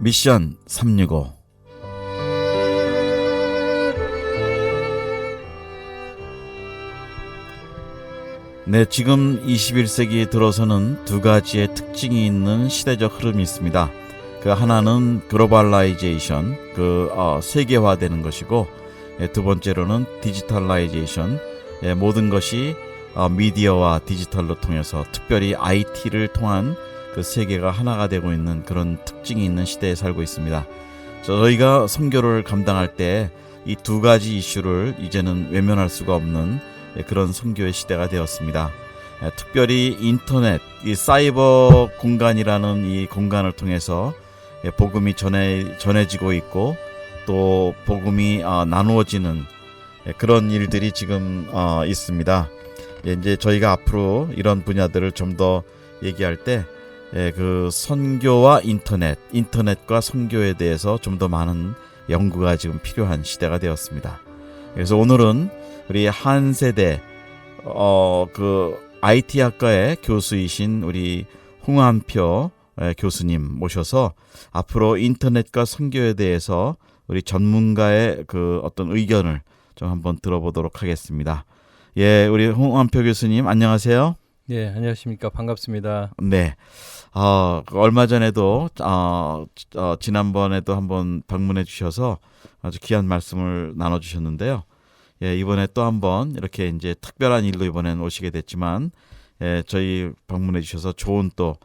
미션 365. 네, 지금 21세기 들어서는 두 가지의 특징이 있는 시대적 흐름이 있습니다. 그 하나는 글로벌라이제이션, 세계화되는 것이고, 두 번째로는 디지털라이제이션, 모든 것이 미디어와 디지털로 통해서 특별히 IT를 통한 그 세계가 하나가 되고 있는 그런 특징이 있는 시대에 살고 있습니다. 저희가 선교를 감당할 때 이 두 가지 이슈를 이제는 외면할 수가 없는 그런 선교의 시대가 되었습니다. 특별히 인터넷, 이 사이버 공간이라는 이 공간을 통해서 복음이 전해지고 있고 또 복음이 나누어지는 그런 일들이 지금 있습니다. 이제 저희가 앞으로 이런 분야들을 좀 더 얘기할 때 그 선교와 인터넷과 선교에 대해서 좀 더 많은 연구가 지금 필요한 시대가 되었습니다. 그래서 오늘은 우리 한 세대 IT 학과의 교수이신 우리 홍한표 교수님 모셔서 앞으로 인터넷과 선교에 대해서 우리 전문가의 그 어떤 의견을 좀 한번 들어보도록 하겠습니다. 예, 우리 홍한표 교수님 안녕하세요. 네, 안녕하십니까. 반갑습니다. 네. 얼마 전에도 지난번에도 한번 방문해 주셔서 아주 귀한 말씀을 나눠 주셨는데요. 예, 이번에 또 한번 이렇게 이제 특별한 일로 이번엔 오시게 됐지만 저희 방문해 주셔서 좋은 또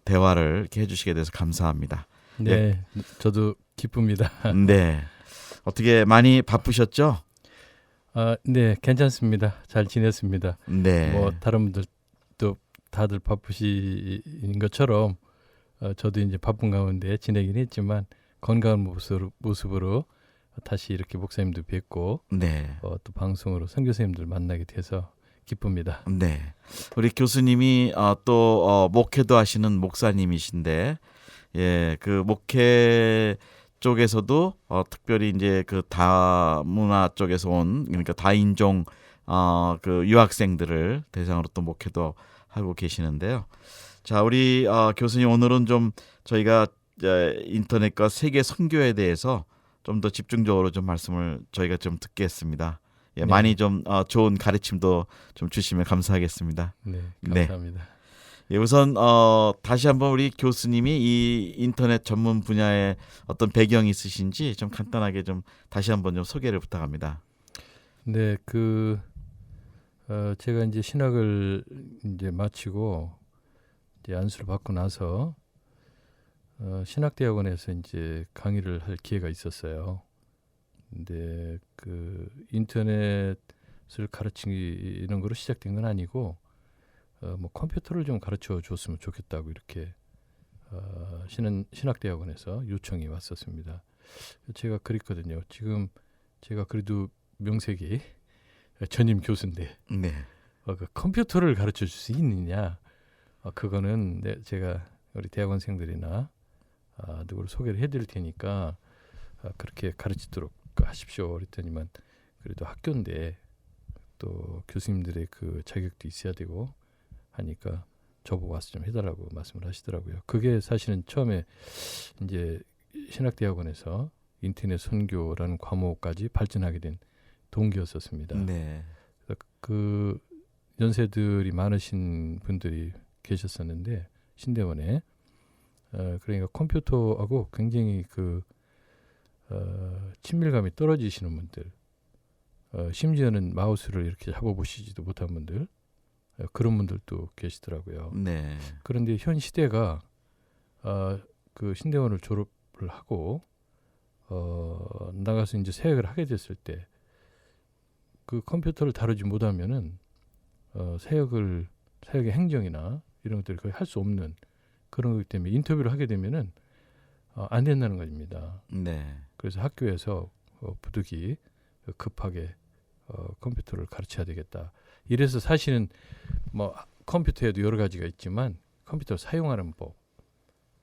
대화를 이렇게 해 주시게 돼서 감사합니다. 네, 예. 저도 기쁩니다. 네. 어떻게 많이 바쁘셨죠? 네, 괜찮습니다. 잘 지냈습니다. 네. 뭐 다른 분들도 다들 바쁘신 것처럼 저도 이제 바쁜 가운데 지내긴 했지만 건강한 모습으로 다시 이렇게 목사님도 뵙고 네. 또 방송으로 선교사님들 만나게 돼서 기쁩니다. 네. 우리 교수님이 또 목회도 하시는 목사님이신데, 예, 그 목회 쪽에서도 특별히 이제 그 다문화 쪽에서 온 그러니까 다인종 그 유학생들을 대상으로 또 목회도 하고 계시는데요. 자, 우리 교수님 오늘은 좀 저희가 인터넷과 세계 선교에 대해서 좀 더 집중적으로 좀 말씀을 저희가 좀 듣겠습니다. 예, 네. 많이 좀 좋은 가르침도 좀 주시면 감사하겠습니다. 네, 감사합니다. 네. 예, 우선 다시 한번 우리 교수님이 이 인터넷 전문 분야에 어떤 배경이 있으신지 좀 간단하게 좀 다시 한번 좀 소개를 부탁합니다. 네, 제가 이제 신학을 이제 마치고 이제 안수를 받고 나서 신학대학원에서 이제 강의를 할 기회가 있었어요. 근데 그 인터넷을 가르치는 거로 시작된 건 아니고 뭐 컴퓨터를 좀 가르쳐 줬으면 좋겠다고 이렇게 신학대학원에서 요청이 왔었습니다. 제가 그랬거든요. 지금 제가 그래도 명색이 전임 교수인데 네. 그 컴퓨터를 가르쳐 줄 수 있느냐? 그거는 제가 우리 대학원생들이나 누구를 소개를 해드릴 테니까 그렇게 가르치도록 하십시오. 그랬더니만 그래도 학교인데 또 교수님들의 그 자격도 있어야 되고 하니까 저보고 와서 좀 해달라고 말씀을 하시더라고요. 그게 사실은 처음에 이제 신학대학원에서 인터넷 선교라는 과목까지 발전하게 된 동기였었습니다. 네. 그 연세들이 많으신 분들이 계셨었는데 신대원에 그러니까 컴퓨터하고 굉장히 친밀감이 떨어지시는 분들, 심지어는 마우스를 이렇게 잡아보시지도 못한 분들, 그런 분들도 계시더라고요. 네. 그런데 현 시대가 그 신대원을 졸업을 하고 나가서 이제 사역을 하게 됐을 때 그 컴퓨터를 다루지 못하면은 사역의 행정이나 이런 것들을 거의 할 수 없는 그런 거기 때문에 인터뷰를 하게 되면은 안 된다는 겁니다. 네. 그래서 학교에서 부득이 급하게 컴퓨터를 가르쳐야 되겠다. 이래서 사실은 뭐 컴퓨터에도 여러 가지가 있지만 컴퓨터를 사용하는 법,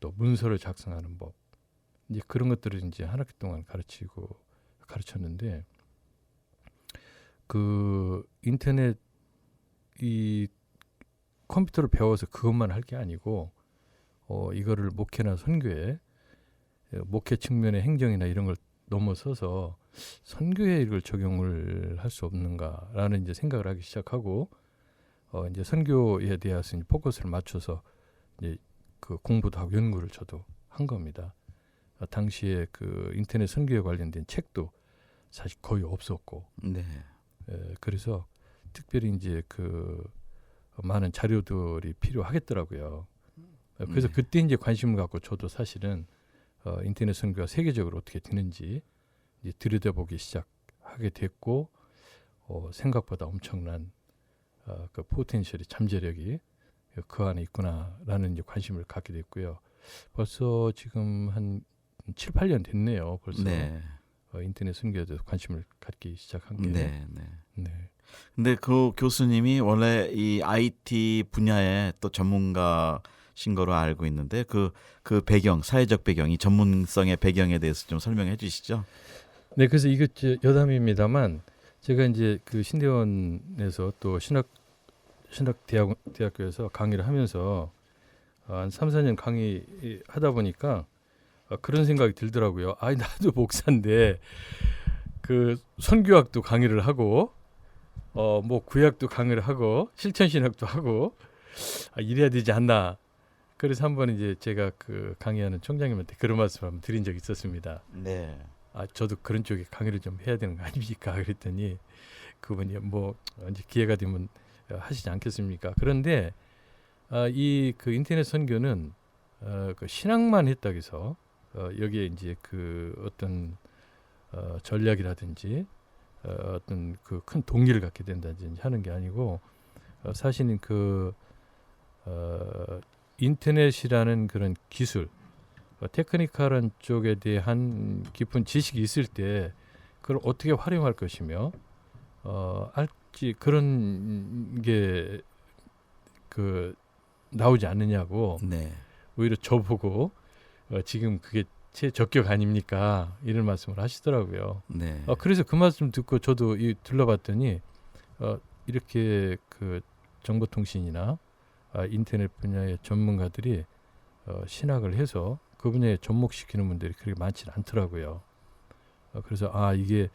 또 문서를 작성하는 법, 이제 그런 것들을 이제 한 학기 동안 가르쳤는데 그 인터넷 이 컴퓨터를 배워서 그것만 할 게 아니고 이거를 목회나 선교에 목회 측면의 행정이나 이런 걸 넘어서서 선교에 이걸 적용을 할 수 없는가라는 이제 생각을 하기 시작하고 이제 선교에 대해서 이제 포커스를 맞춰서 이제 그 공부도 하고 연구를 저도 한 겁니다. 당시에 그 인터넷 선교에 관련된 책도 사실 거의 없었고, 네. 그래서 특별히 이제 그 많은 자료들이 필요하겠더라고요. 그래서 네. 그때 이제 관심을 갖고 저도 사실은 인터넷 선교가 세계적으로 어떻게 되는지 이제 들여다보기 시작하게 됐고, 생각보다 엄청난 그 포텐셜이 잠재력이 그 안에 있구나라는 이제 관심을 갖게 됐고요. 벌써 지금 한 7, 8년 됐네요. 벌써 네. 인터넷 선교에 대해서 관심을 갖기 시작한 게. 네. 네. 네. 근데 그 교수님이 원래 이 IT 분야의 또 전문가신 거로 알고 있는데 그 배경, 사회적 배경, 이 전문성의 배경에 대해서 좀 설명해 주시죠. 네, 그래서 이거 여담입니다만 제가 이제 그 신대원에서 또 신학대학교에서 강의를 하면서 한 3, 4년 강의 하다 보니까 그런 생각이 들더라고요. 아, 나도 목사인데 그 선교학도 강의를 하고 뭐 구약도 강의를 하고 실천신학도 하고 이래야 되지 않나. 그래서 한번 이제 제가 그 강의하는 총장님한테 그런 말씀을 한번 드린 적이 있었습니다. 네. 저도 그런 쪽에 강의를 좀 해야 되는 거 아닙니까? 그랬더니 그분이 뭐 언제 기회가 되면 하시지 않겠습니까? 그런데 이 그 인터넷 선교는 그 신학만 했다고 해서 여기에 이제 그 어떤 전략이라든지 어떤 그 큰 동기를 갖게 된다든지 하는 게 아니고 사실은 그 인터넷이라는 그런 기술, 테크니컬한 쪽에 대한 깊은 지식이 있을 때 그걸 어떻게 활용할 것이며 알지 그런 게 그 나오지 않느냐고 네. 오히려 저보고 지금 그게 제 적격 아닙니까? 이런 말씀을 하시더라고요. 네. 그래서 그 말씀 듣고 저도 둘러봤더니 이렇게 그 정보통신이나 인터넷 분야의 전문가들이 신학을 해서 그 분야에 접목시키는 분들이 그렇게 많지는 않더라고요. 그래서 이게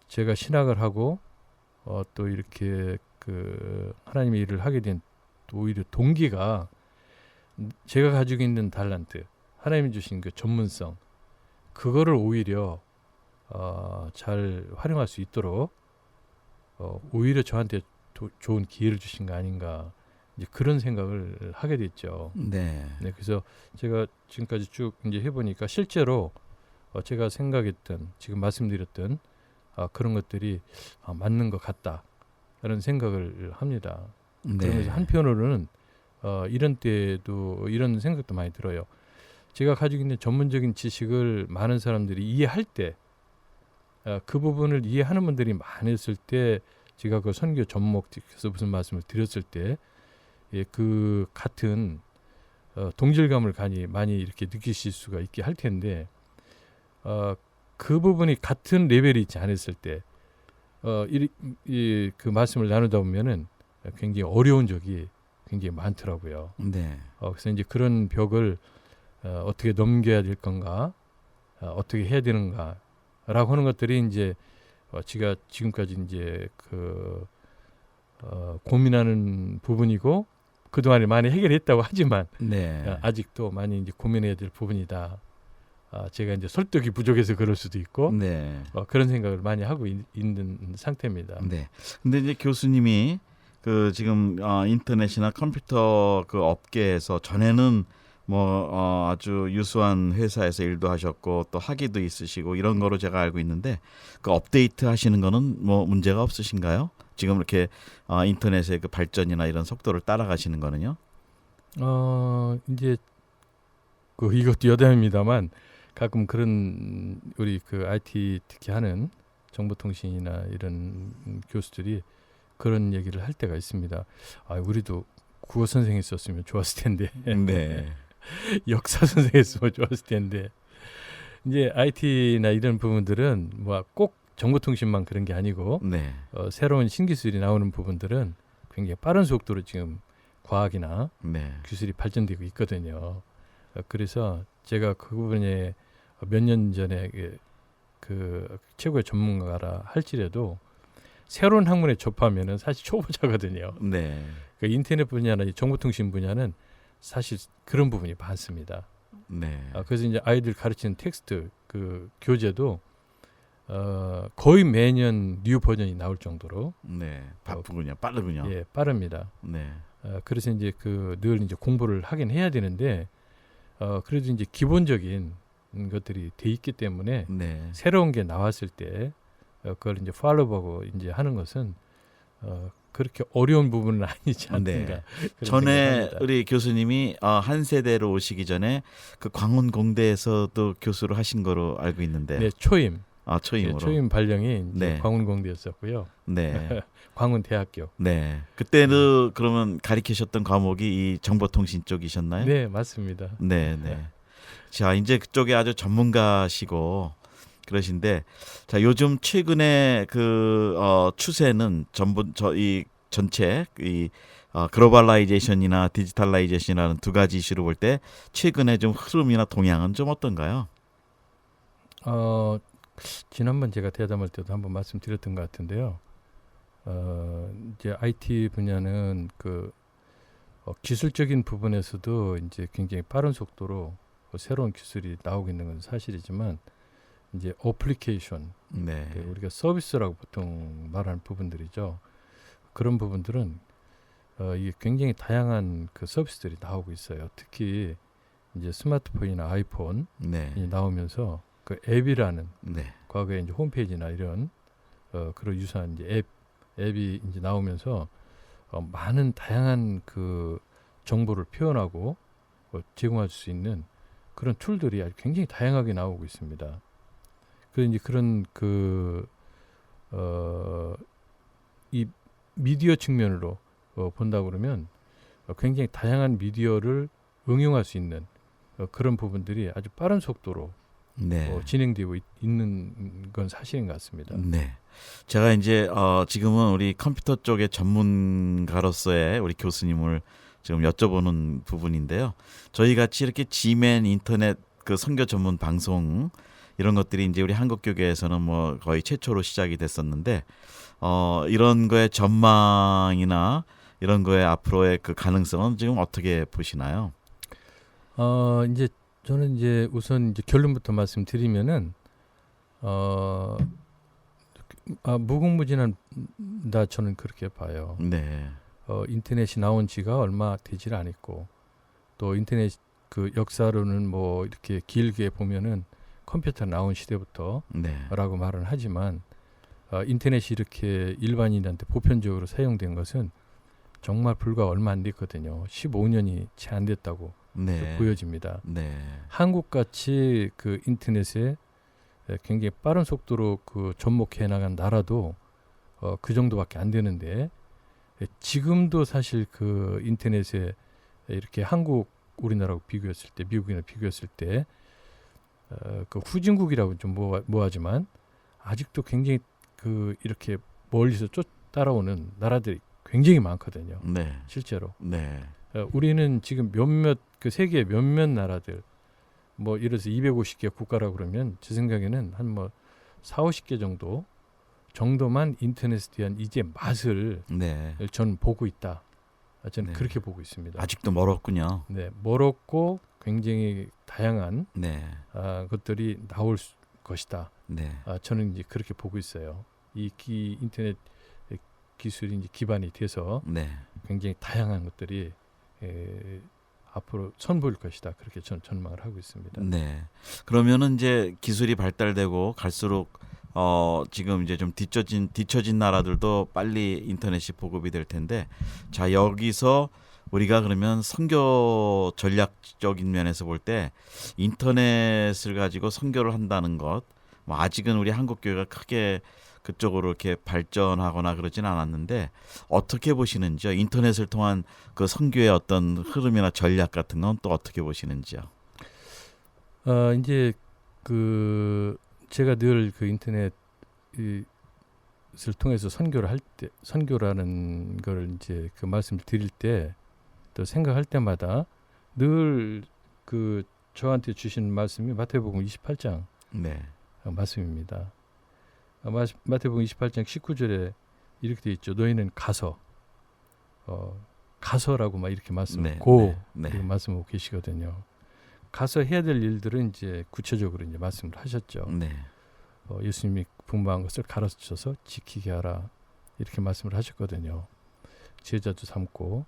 제가 신학을 하고 또 이렇게 그 하나님의 일을 하게 된 또 오히려 동기가 제가 가지고 있는 달란트, 하나님이 주신 그 전문성, 그거를 오히려 잘 활용할 수 있도록 오히려 저한테 좋은 기회를 주신 거 아닌가, 이제 그런 생각을 하게 됐죠. 네. 네, 그래서 제가 지금까지 쭉 이제 해보니까 실제로 제가 생각했던, 지금 말씀드렸던 그런 것들이 맞는 것 같다라는 생각을 합니다. 네. 그러면서 한편으로는 이런 때도 이런 생각도 많이 들어요. 제가 가지고 있는 전문적인 지식을 많은 사람들이 이해할 때, 그 부분을 이해하는 분들이 많았을 때, 제가 그 선교 접목해서 무슨 말씀을 드렸을 때, 그 같은 동질감을 많이 이렇게 느끼실 수가 있게 할 텐데, 그 부분이 같은 레벨이 있지 않았을 때, 그 말씀을 나누다 보면은 굉장히 어려운 적이 굉장히 많더라고요. 네. 그래서 이제 그런 벽을 어떻게 넘겨야 될 건가, 어떻게 해야 되는가라고 하는 것들이 이제 제가 지금까지 이제 그 고민하는 부분이고, 그동안에 많이 해결했다고 하지만 네. 아직도 많이 이제 고민해야 될 부분이다. 제가 이제 설득이 부족해서 그럴 수도 있고, 네. 그런 생각을 많이 하고 있는 상태입니다. 네. 근데 이제 교수님이 그 지금 인터넷이나 컴퓨터 그 업계에서 전에는 뭐 아주 유수한 회사에서 일도 하셨고 또 학위도 있으시고 이런 거로 제가 알고 있는데, 그 업데이트 하시는 거는 뭐 문제가 없으신가요? 지금 이렇게 인터넷의 그 발전이나 이런 속도를 따라가시는 거는요? 이제 그 이것도 여담입니다만 가끔 그런 우리 그 IT 특히 하는 정보통신이나 이런 교수들이 그런 얘기를 할 때가 있습니다. 우리도 국어 선생했었으면 좋았을 텐데, 네. 역사 선생했으면 좋았을 텐데, 이제 IT나 이런 부분들은 뭐 꼭 정보통신만 그런 게 아니고 네. 새로운 신기술이 나오는 부분들은 굉장히 빠른 속도로 지금 과학이나 네. 기술이 발전되고 있거든요. 그래서 제가 그 부분에 몇 년 전에 그 최고의 전문가라 할지라도 새로운 학문에 접하면은 사실 초보자거든요. 네. 그 인터넷 분야나 이 정보통신 분야는 사실 그런 부분이 많습니다. 네. 그래서 이제 아이들 가르치는 텍스트 그 교재도 거의 매년 뉴 버전이 나올 정도로 네. 바쁘군요. 빠르군요. 예, 빠릅니다. 네. 그래서 이제 늘 이제 공부를 하긴 해야 되는데 그래도 이제 기본적인 것들이 돼 있기 때문에 네. 새로운 게 나왔을 때 그걸 이제 팔로우하고 이제 하는 것은 그렇게 어려운 부분은 아니지 않는가. 네. 그런 전에 생각합니다. 우리 교수님이 한 세대로 오시기 전에 그 광운공대에서도 교수를 하신 거로 알고 있는데. 네, 초임. 초임으로. 네, 초임 발령이 이제 네. 광운공대였었고요. 네. 광운대학교. 네. 그때는 그러면 가르치셨던 과목이 이 정보통신 쪽이셨나요? 네, 맞습니다. 네, 네. 자, 이제 그쪽에 아주 전문가시고 그러신데, 자, 요즘 최근에 추세는 이 전체 글로벌라이제이션이나 디지털라이제이션이라는 두 가지 이슈로 볼 때 최근에 좀 흐름이나 동향은 좀 어떤가요? 지난번 제가 대담할 때도 한번 말씀드렸던 것 같은데요. 이제 IT 분야는 기술적인 부분에서도 이제 굉장히 빠른 속도로 새로운 기술이 나오고 있는 건 사실이지만 이제 어플리케이션, 네. 우리가 서비스라고 보통 말하는 부분들이죠. 그런 부분들은 이게 굉장히 다양한 그 서비스들이 나오고 있어요. 특히 이제 스마트폰이나 아이폰이 네. 나오면서 그 앱이라는 네. 과거에 이제 홈페이지나 이런 그런 유사한 이제 앱이 이제 나오면서 많은 다양한 그 정보를 표현하고 제공할 수 있는 그런 툴들이 아주 굉장히 다양하게 나오고 있습니다. 그래서 이제 그런 이 미디어 측면으로 본다 그러면 굉장히 다양한 미디어를 응용할 수 있는 그런 부분들이 아주 빠른 속도로 네. 진행되고 있는 건 사실인 것 같습니다. 네. 제가 이제 지금은 우리 컴퓨터 쪽의 전문가로서의 우리 교수님을 지금 여쭤보는 부분인데요. 저희 같이 이렇게 지맨 인터넷 그 선교 전문 방송 이런 것들이 이제 우리 한국교계에서는 뭐 거의 최초로 시작이 됐었는데 이런 거의 전망이나 이런 거의 앞으로의 그 가능성은 지금 어떻게 보시나요? 이제 저는 이제 우선 이제 결론부터 말씀드리면은 무궁무진한다 저는 그렇게 봐요. 네. 인터넷이 나온 지가 얼마 되질 않았고 또 인터넷 그 역사로는 뭐 이렇게 길게 보면은 컴퓨터 나온 시대부터라고 네. 말은 하지만 인터넷이 이렇게 일반인한테 보편적으로 사용된 것은 정말 불과 얼마 안 됐거든요. 15년이 채 안 됐다고 네. 보여집니다. 네. 한국같이 그 인터넷에 굉장히 빠른 속도로 그 접목해 나간 나라도 그 정도밖에 안 되는데 지금도 사실 그 인터넷에 이렇게 우리나라하고 비교했을 때 미국이나 비교했을 때 그 후진국이라고 좀 뭐하지만 아직도 굉장히 그 이렇게 멀리서 따라오는 나라들이 굉장히 많거든요. 네. 실제로. 네. 우리는 지금 그 세계 몇몇 나라들 뭐 예를 들어서 250개 국가라고 그러면 제 생각에는 한 뭐 40-50개 정도만 인터넷에 대한 이제 맛을 네. 저는 보고 있다. 저는 네. 그렇게 보고 있습니다. 아직도 멀었군요. 네, 멀었고 굉장히 다양한 네. 것들이 나올 것이다. 네. 저는 이제 그렇게 보고 있어요. 인터넷 기술이 이제 기반이 돼서 네. 굉장히 다양한 것들이 앞으로 선보일 것이다. 그렇게 저는 전망을 하고 있습니다. 네. 그러면은 이제 기술이 발달되고 갈수록 지금 이제 좀 뒤처진 나라들도 빨리 인터넷이 보급이 될 텐데, 자, 여기서 우리가 그러면 선교 전략적인 면에서 볼 때 인터넷을 가지고 선교를 한다는 것, 뭐 아직은 우리 한국 교회가 크게 그쪽으로 이렇게 발전하거나 그러진 않았는데 어떻게 보시는지요? 인터넷을 통한 그 선교의 어떤 흐름이나 전략 같은 건 또 어떻게 보시는지요? 이제 제가 늘 그 인터넷을 통해서 선교를 할 때, 선교라는 걸 이제 그 말씀을 드릴 때 또 생각할 때마다 늘 그 저한테 주신 말씀이 마태복음 28장 네. 말씀입니다. 마태복음 28장 19절에 이렇게 돼 있죠. 너희는 가서라고 막 이렇게 말씀하고 이렇게 말씀하고 계시거든요. 가서 해야 될 일들은 이제 구체적으로 이제 말씀을 하셨죠. 네. 예수님이 분부한 것을 가르쳐서 지키게 하라 이렇게 말씀을 하셨거든요. 제자도 삼고.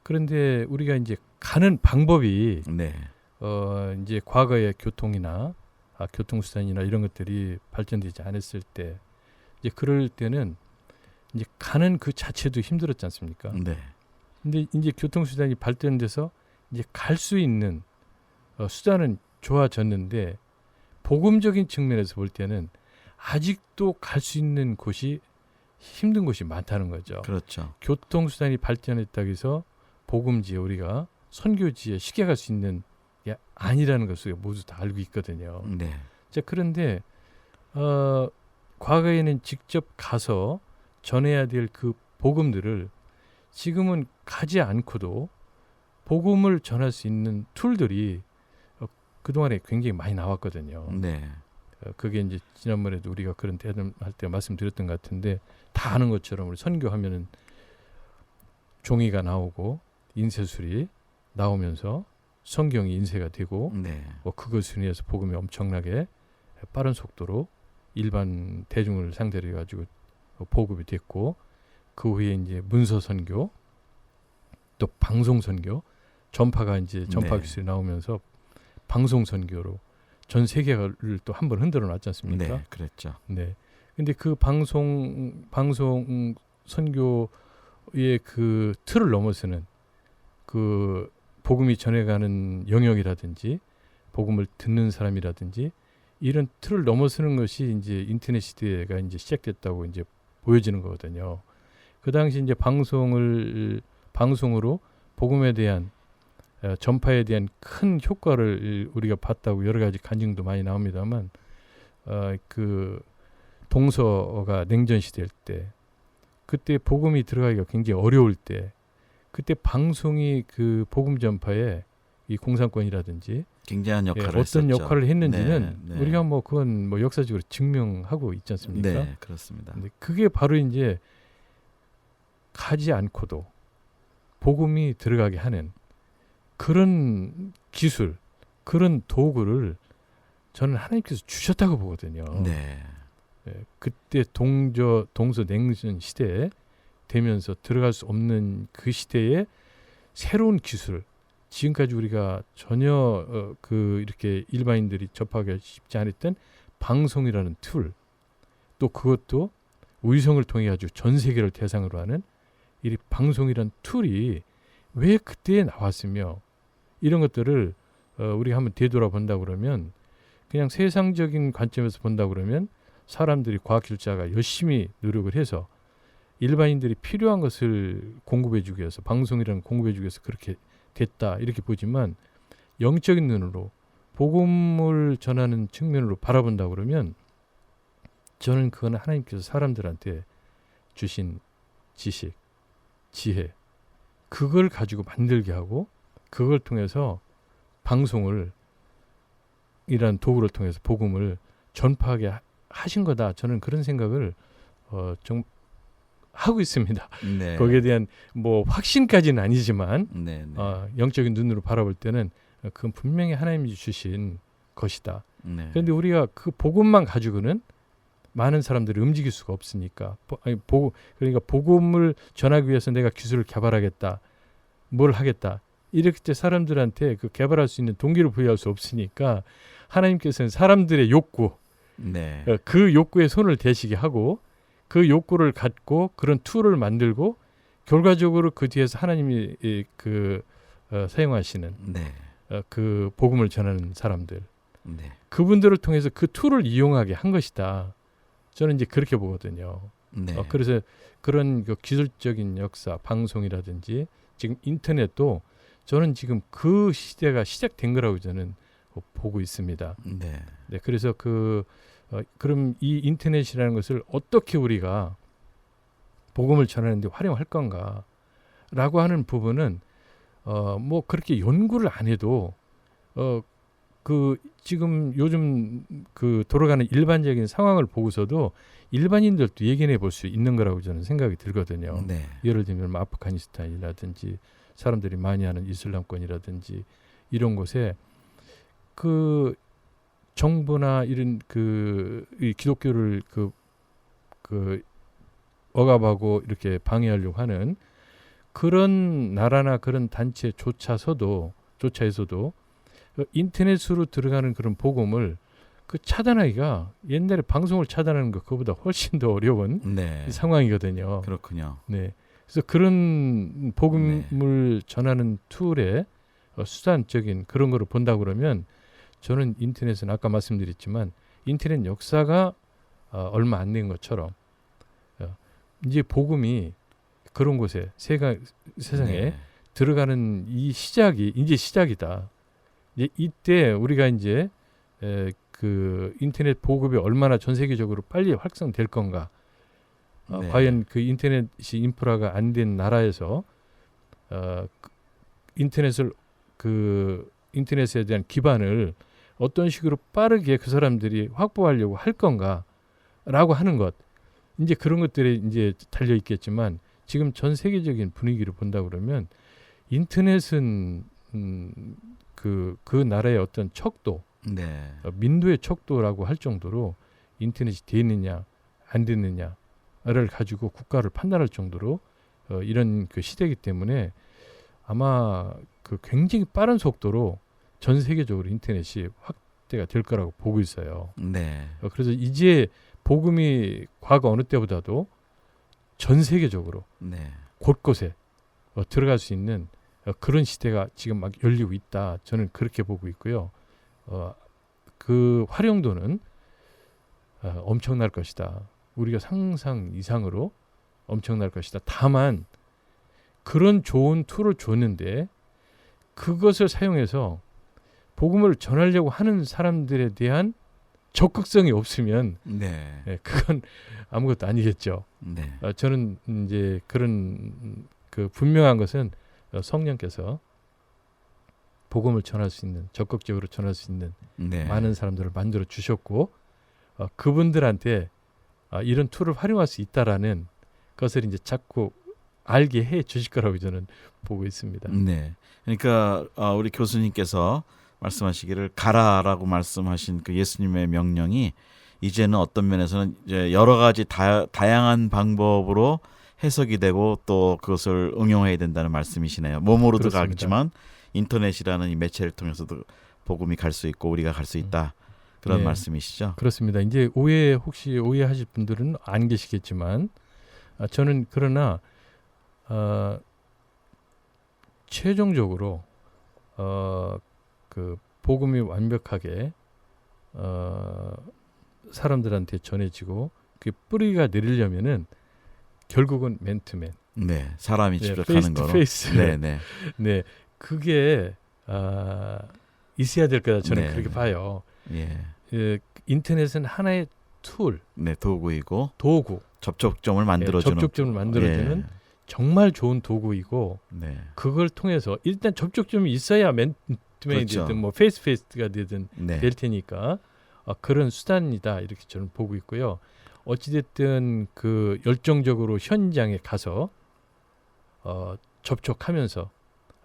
그런데 우리가 이제 가는 방법이 네. 이제 과거의 교통이나 교통수단이나 이런 것들이 발전되지 않았을 때 이제 그럴 때는 이제 가는 그 자체도 힘들었지 않습니까? 네. 근데 이제 교통수단이 발전돼서 이제 갈 수 있는 수단은 좋아졌는데 복음적인 측면에서 볼 때는 아직도 갈 수 있는 곳이 힘든 곳이 많다는 거죠. 그렇죠. 교통수단이 발전했다고 해서 복음지에 우리가 선교지에 쉽게 갈 수 있는 게 아니라는 것을 모두 다 알고 있거든요. 네. 자, 그런데 과거에는 직접 가서 전해야 될 그 복음들을 지금은 가지 않고도 복음을 전할 수 있는 툴들이 그동안에 굉장히 많이 나왔거든요. 네. 그게 이제 지난번에도 우리가 그런 대담할 때 말씀드렸던 것 같은데 다 아는 것처럼 우리 선교하면은 종이가 나오고 인쇄술이 나오면서 성경이 인쇄가 되고 네. 그것을 위해서 복음이 엄청나게 빠른 속도로 일반 대중을 상대로 해가지고 보급이 됐고 그 후에 이제 문서 선교 또 방송 선교 전파가 이제 전파 기술이 나오면서 방송 선교로 전 세계를 또 한 번 흔들어 놨지 않습니까? 네, 그랬죠. 네. 근데 그 방송 선교의 그 틀을 넘어서는 그 복음이 전해가는 영역이라든지 복음을 듣는 사람이라든지 이런 틀을 넘어서는 것이 이제 인터넷 시대가 이제 시작됐다고 이제 보여지는 거거든요. 그 당시 이제 방송으로 복음에 대한 전파에 대한 큰 효과를 우리가 봤다고 여러 가지 간증도 많이 나옵니다만 그 동서가 냉전 시대일 때 그때 복음이 들어가기가 굉장히 어려울 때 그때 방송이 그 복음 전파에 이 공산권이라든지 굉장한 역할을 어떤 했었죠. 역할을 했는지는 네. 우리가 뭐 그건 뭐 역사적으로 증명하고 있지 않습니까? 네, 그렇습니다. 근데 그게 바로 이제 가지 않고도 복음이 들어가게 하는 그런 기술, 그런 도구를 저는 하나님께서 주셨다고 보거든요. 네. 그때 동서 냉전 시대에 되면서 들어갈 수 없는 그 시대에 새로운 기술, 지금까지 우리가 전혀 이렇게 일반인들이 접하기 쉽지 않았던 방송이라는 툴, 또 그것도 위성을 통해 가지고 전 세계를 대상으로 하는 이 방송이라는 툴이 왜 그때에 나왔으며 이런 것들을 우리가 한번 되돌아본다 그러면 그냥 세상적인 관점에서 본다 그러면 사람들이 과학기술자가 열심히 노력을 해서 일반인들이 필요한 것을 공급해주기 위해서 방송이라는 공급해주기 위해서 그렇게 됐다 이렇게 보지만 영적인 눈으로 복음을 전하는 측면으로 바라본다 그러면 저는 그건 하나님께서 사람들한테 주신 지식, 지혜 그걸 가지고 만들게 하고 그걸 통해서 방송을 이런 도구를 통해서 복음을 전파하게 하신 거다. 저는 그런 생각을 좀 하고 있습니다. 네. 거기에 대한 뭐 확신까지는 아니지만 네. 영적인 눈으로 바라볼 때는 그건 분명히 하나님이 주신 것이다. 네. 그런데 우리가 그 복음만 가지고는 많은 사람들이 움직일 수가 없으니까 그러니까 복음을 전하기 위해서 내가 기술을 개발하겠다. 뭘 하겠다. 이렇게 사람들한테 그 개발할 수 있는 동기를 부여할 수 없으니까 하나님께서는 사람들의 욕구 네. 그 욕구에 손을 대시게 하고 그 욕구를 갖고 그런 툴을 만들고 결과적으로 그 뒤에서 하나님이 사용하시는 네. 그 복음을 전하는 사람들 네. 그분들을 통해서 그 툴을 이용하게 한 것이다. 저는 이제 그렇게 보거든요. 네. 그래서 그런 그 기술적인 역사, 방송이라든지 지금 인터넷도 저는 지금 그 시대가 시작된 거라고 저는 보고 있습니다. 네. 네, 그래서 그럼 이 인터넷이라는 것을 어떻게 우리가 복음을 전하는데 활용할 건가라고 하는 부분은 뭐 그렇게 연구를 안 해도 그 지금 요즘 그 돌아가는 일반적인 상황을 보고서도 일반인들도 예견해 볼 수 있는 거라고 저는 생각이 들거든요. 네. 예를 들면 뭐 아프가니스탄이라든지 사람들이 많이 하는 이슬람권이라든지 이런 곳에 그 정부나 이런 이 기독교를 그 억압하고 이렇게 방해하려고 하는 그런 나라나 그런 단체조차에서도 인터넷으로 들어가는 그런 복음을 그 차단하기가 옛날에 방송을 차단하는 것 그거보다 훨씬 더 어려운 네. 상황이거든요. 그렇군요. 네. 그래서 그런 복음을 전하는 툴의 수단적인 그런 거를 본다 그러면 저는 인터넷은 아까 말씀드렸지만 인터넷 역사가 얼마 안 된 것처럼 이제 복음이 그런 곳에 세상에 네. 들어가는 이 시작이 이제 시작이다. 이때 우리가 이제 그 인터넷 보급이 얼마나 전 세계적으로 빨리 확산될 건가? 네. 과연 그 인터넷이 인프라가 안 된 나라에서 인터넷에 대한 기반을 어떤 식으로 빠르게 그 사람들이 확보하려고 할 건가라고 하는 것. 이제 그런 것들이 이제 달려 있겠지만 지금 전 세계적인 분위기를 본다 그러면 인터넷은 그 나라의 어떤 척도, 네. 민도의 척도라고 할 정도로 인터넷이 돼 있느냐 안 됐느냐를 가지고 국가를 판단할 정도로 이런 그 시대이기 때문에 아마 그 굉장히 빠른 속도로 전 세계적으로 인터넷이 확대가 될 거라고 보고 있어요. 네. 그래서 이제 복음이 과거 어느 때보다도 전 세계적으로 네. 곳곳에 들어갈 수 있는 그런 시대가 지금 막 열리고 있다. 저는 그렇게 보고 있고요. 그 활용도는 엄청날 것이다. 우리가 상상 이상으로 엄청날 것이다. 다만 그런 좋은 툴을 줬는데 그것을 사용해서 복음을 전하려고 하는 사람들에 대한 적극성이 없으면 네. 그건 아무것도 아니겠죠. 네. 저는 이제 그런 그 분명한 것은 성령께서 복음을 전할 수 있는 적극적으로 전할 수 있는 네. 많은 사람들을 만들어 주셨고 그분들한테 이런 툴을 활용할 수 있다라는 것을 이제 자꾸 알게 해 주실 거라고 저는 보고 있습니다. 네. 그러니까 우리 교수님께서 말씀하시기를 가라라고 말씀하신 그 예수님의 명령이 이제는 어떤 면에서는 이제 여러 가지 다양한 방법으로 해석이 되고 또 그것을 응용해야 된다는 말씀이시네요. 몸으로도 그렇습니다. 가겠지만 인터넷이라는 이 매체를 통해서도 복음이 갈 수 있고 우리가 갈 수 있다. 그런 네. 말씀이시죠? 그렇습니다. 이제 혹시 오해하실 분들은 안 계시겠지만 저는 그러나 최종적으로 그 복음이 완벽하게 사람들한테 전해지고 그 뿌리가 내리려면은 결국은 맨투맨. 네, 사람이 직접 페이스 하는 투 거로. 페이스. 네, 네, 네, 그게 있어야 될 거다. 저는 네. 그렇게 봐요. 예, 인터넷은 하나의 툴, 네, 도구이고 도구, 접촉점을 만들어주는. 접촉점을 만들어주는 정말 좋은 도구이고 네, 그걸 통해서 일단 접촉점이 있어야 맨투맨이 그렇죠. 되든 뭐 페이스가 되든 네, 될 테니까 그런 수단이다 이렇게 저는 보고 있고요. 어찌됐든 그 열정적으로 현장에 가서 접촉하면서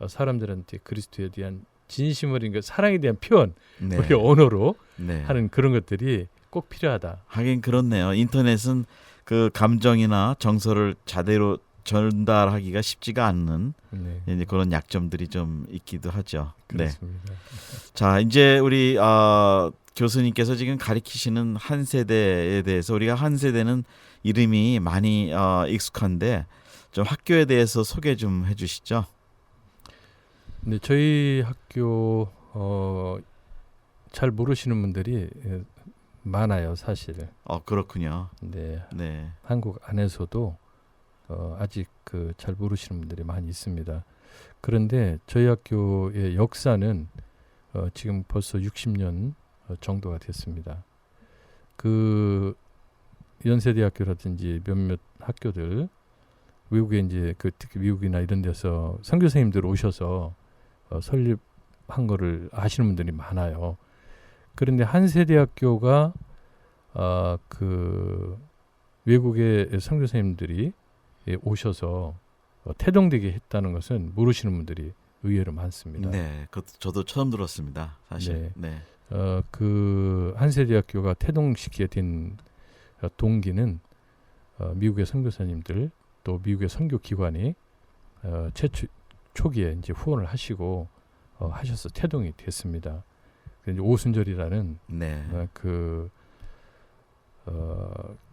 사람들한테 그리스도에 대한 진심을 사랑에 대한 표현, 네, 우리 언어로 네. 하는 그런 것들이 꼭 필요하다. 하긴 그렇네요. 인터넷은 그 감정이나 정서를 제대로 전달하기가 쉽지가 않는 네, 이제 그런 약점들이 좀 있기도 하죠. 네. 그렇습니다. 자, 이제 우리 교수님께서 지금 가리키시는 한 세대에 대해서 우리가 한 세대는 이름이 많이 익숙한데 좀 학교에 대해서 소개 좀 해주시죠. 네, 저희 학교 잘 모르시는 분들이 많아요, 사실. 그렇군요. 네, 네, 한국 안에서도 아직 그 잘 모르시는 분들이 많이 있습니다. 그런데 저희 학교의 역사는 지금 벌써 60년 정도가 됐습니다. 그 연세대학교라든지 몇몇 학교들 외국에 이제 특히 미국이나 이런 데서 선교사님들 오셔서 설립하고 한 거를 아시는 분들이 많아요. 그런데 한세대학교가 그 외국의 선교사님들이 오셔서 태동되게 했다는 것은 모르시는 분들이 의외로 많습니다. 네, 그 저도 처음 들었습니다. 사실. 네. 그 한세대학교가 태동시키게 된 동기는 미국의 선교사님들 또 미국의 선교기관이 초기에 이제 후원을 하시고 하셔서 태동이 됐습니다. 이제 오순절이라는 네.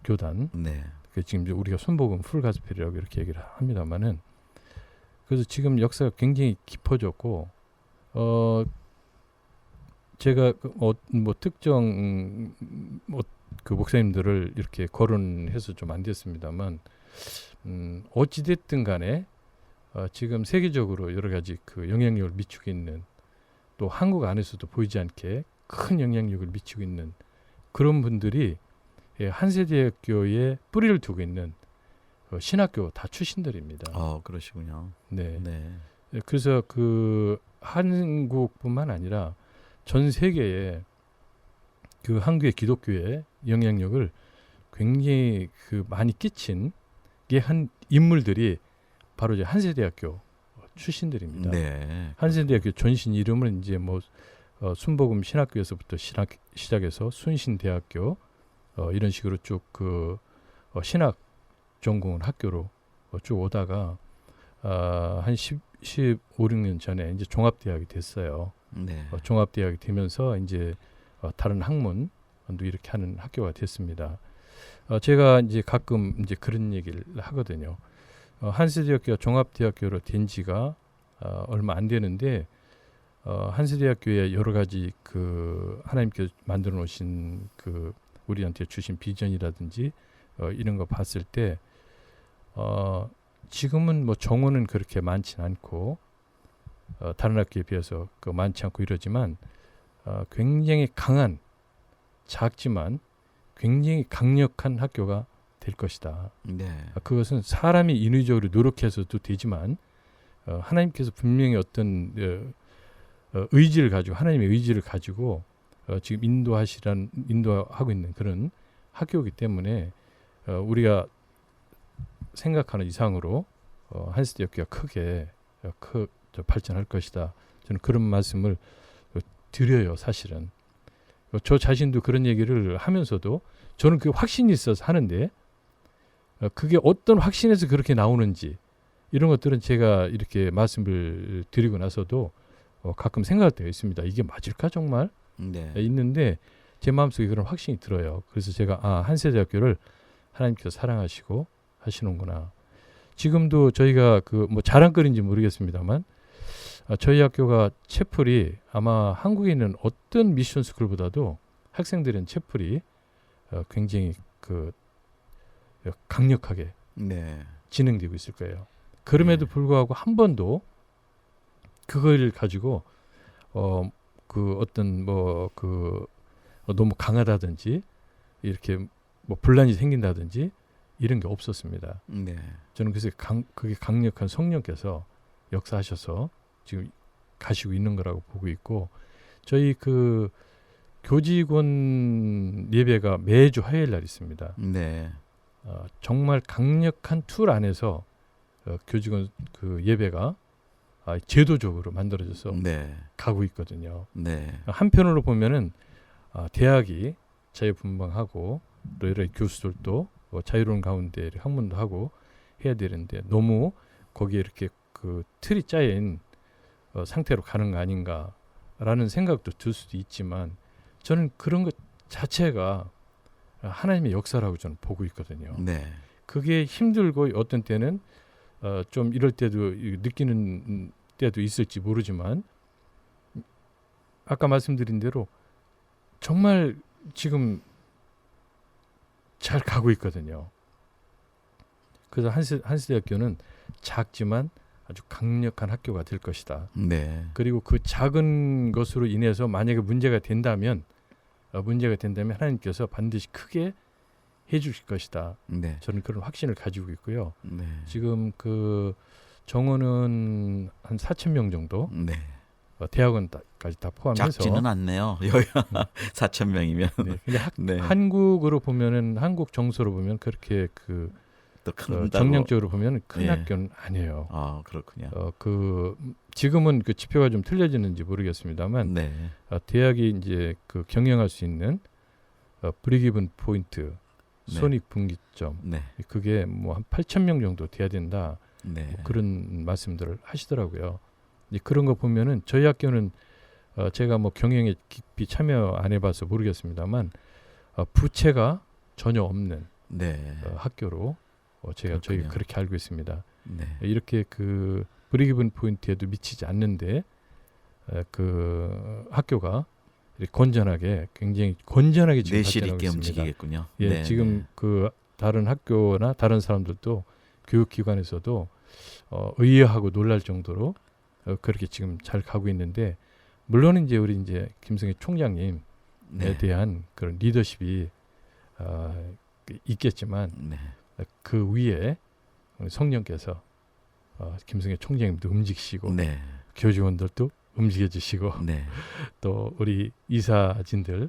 교단, 네. 지금 이제 우리가 순복음 풀가스펠이라고 이렇게 얘기를 합니다만은, 그래서 지금 역사가 굉장히 깊어졌고, 제가 뭐 특정 그 목사님들을 이렇게 거론해서 좀 안 됐습니다만, 어찌 됐든 간에 지금 세계적으로 여러 가지 그 영향력을 미치고 있는, 또 한국 안에서도 보이지 않게 큰 영향력을 미치고 있는 그런 분들이 한세대학교에 뿌리를 두고 있는 신학교 다 출신들입니다. 그러시군요. 네. 네. 그래서 그 한국뿐만 아니라 전 세계에 그 한국의 기독교의 영향력을 굉장히 그 많이 끼친 게 한 인물들이 바로 이제 한세대학교 출신들입니다. 네. 한세대학교 전신 이름은 이제 뭐 순복음 신학교에서부터 시작해서 순신대학교 이런 식으로 쭉 그 신학 전공을 학교로 쭉 오다가 한 15, 16년 전에 이제 종합대학이 됐어요. 네. 종합대학이 되면서 이제 다른 학문도 이렇게 하는 학교가 됐습니다. 제가 이제 가끔 이제 그런 얘기를 하거든요. 한세대학교가 종합대학교로 된 지가 얼마 안 되는데 한세대학교의 여러 가지 그 하나님께서 만들어 놓으신 그 우리한테 주신 비전이라든지 이런 거 봤을 때 지금은 뭐 정원은 그렇게 많지는 않고 다른 학교에 비해서 그 많지 않고 이러지만 굉장히 강한, 작지만 굉장히 강력한 학교가 될 것이다. 네. 그것은 사람이 인위적으로 노력해서도 되지만 하나님께서 분명히 어떤 의지를 가지고, 하나님의 의지를 가지고 지금 인도하고 있는 그런 학교이기 때문에 우리가 생각하는 이상으로 한세대학교가 크게 발전할 것이다. 저는 그런 말씀을 드려요. 사실은 저 자신도 그런 얘기를 하면서도 저는 그 확신이 있어서 하는데 그게 어떤 확신에서 그렇게 나오는지 이런 것들은 제가 이렇게 말씀을 드리고 나서도 가끔 생각할 때가 있습니다. 이게 맞을까 정말? 네. 있는데 제 마음속에 그런 확신이 들어요. 그래서 제가 한세대학교를 하나님께서 사랑하시고 하시는구나. 지금도 저희가 그 뭐 자랑거리인지 모르겠습니다만 저희 학교가 채플이 아마 한국에 있는 어떤 미션 스쿨보다도 학생들은 채플이 굉장히 그 강력하게 네. 진행되고 있을 거예요. 그럼에도 불구하고 한 번도 그걸 가지고 그 어떤 뭐 그 너무 강하다든지 이렇게 뭐 분란이 생긴다든지 이런 게 없었습니다. 네. 저는 그래서 그게 강력한 성령께서 역사하셔서 지금 가시고 있는 거라고 보고 있고, 저희 그 교직원 예배가 매주 화요일 날 있습니다. 네. 정말 강력한 툴 안에서 교직원 그 예배가 제도적으로 만들어져서 네. 가고 있거든요. 네. 한편으로 보면은 대학이 자유분방하고 또 여러 교수들도 자유로운 가운데 학문도 하고 해야 되는데 너무 거기에 이렇게 그 틀이 짜인 상태로 가는 거 아닌가라는 생각도 들 수도 있지만 저는 그런 것 자체가 하나님의 역사라고 저는 보고 있거든요. 네. 그게 힘들고 어떤 때는 좀 이럴 때도 느끼는 때도 있을지 모르지만 아까 말씀드린 대로 정말 지금 잘 가고 있거든요. 그래서 한세대학교는 작지만 아주 강력한 학교가 될 것이다. 네. 그리고 그 작은 것으로 인해서 만약에 문제가 된다면 하나님께서 반드시 크게 해주실 것이다. 네. 저는 그런 확신을 가지고 있고요. 네. 지금 그 정원은 한 4,000명 정도 네. 대학원까지 다 포함해서 작지는 않네요. 여기 4천 명이면. 네. 근데 네. 한국으로 보면은 한국 정서로 보면 그렇게 또 큰다고. 정량적으로 보면 큰 예. 학교는 아니에요. 아 그렇군요. 지금은 그 지표가 좀 틀려지는지 모르겠습니다만 네. 대학이 이제 그 경영할 수 있는 브레이크이븐 포인트, 네. 손익분기점 네. 그게 뭐 한 8천 명 정도 돼야 된다. 네. 뭐 그런 말씀들을 하시더라고요. 이제 그런 거 보면은 저희 학교는 제가 뭐 경영에 깊이 참여 안 해봐서 모르겠습니다만 부채가 전혀 없는 네. 학교로 저희가 그렇군요. 그렇게 알고 있습니다. 네. 이렇게 그 브레이크이븐 포인트에도 미치지 않는데 그 학교가 이렇게 굉장히 건전하게 지금 내실 발전하고 있게 있습니다. 움직이겠군요. 예, 네. 지금 네. 그 다른 학교나 다른 사람들도 교육기관에서도 의아하고 놀랄 정도로 그렇게 지금 잘 가고 있는데 물론 이제 우리 이제 김성애 총장님에 네. 대한 그런 리더십이 있겠지만 네. 그 위에 성령께서 김성애 총장님도 움직이시고 네. 교직원들도 움직여주시고 네. 또 우리 이사장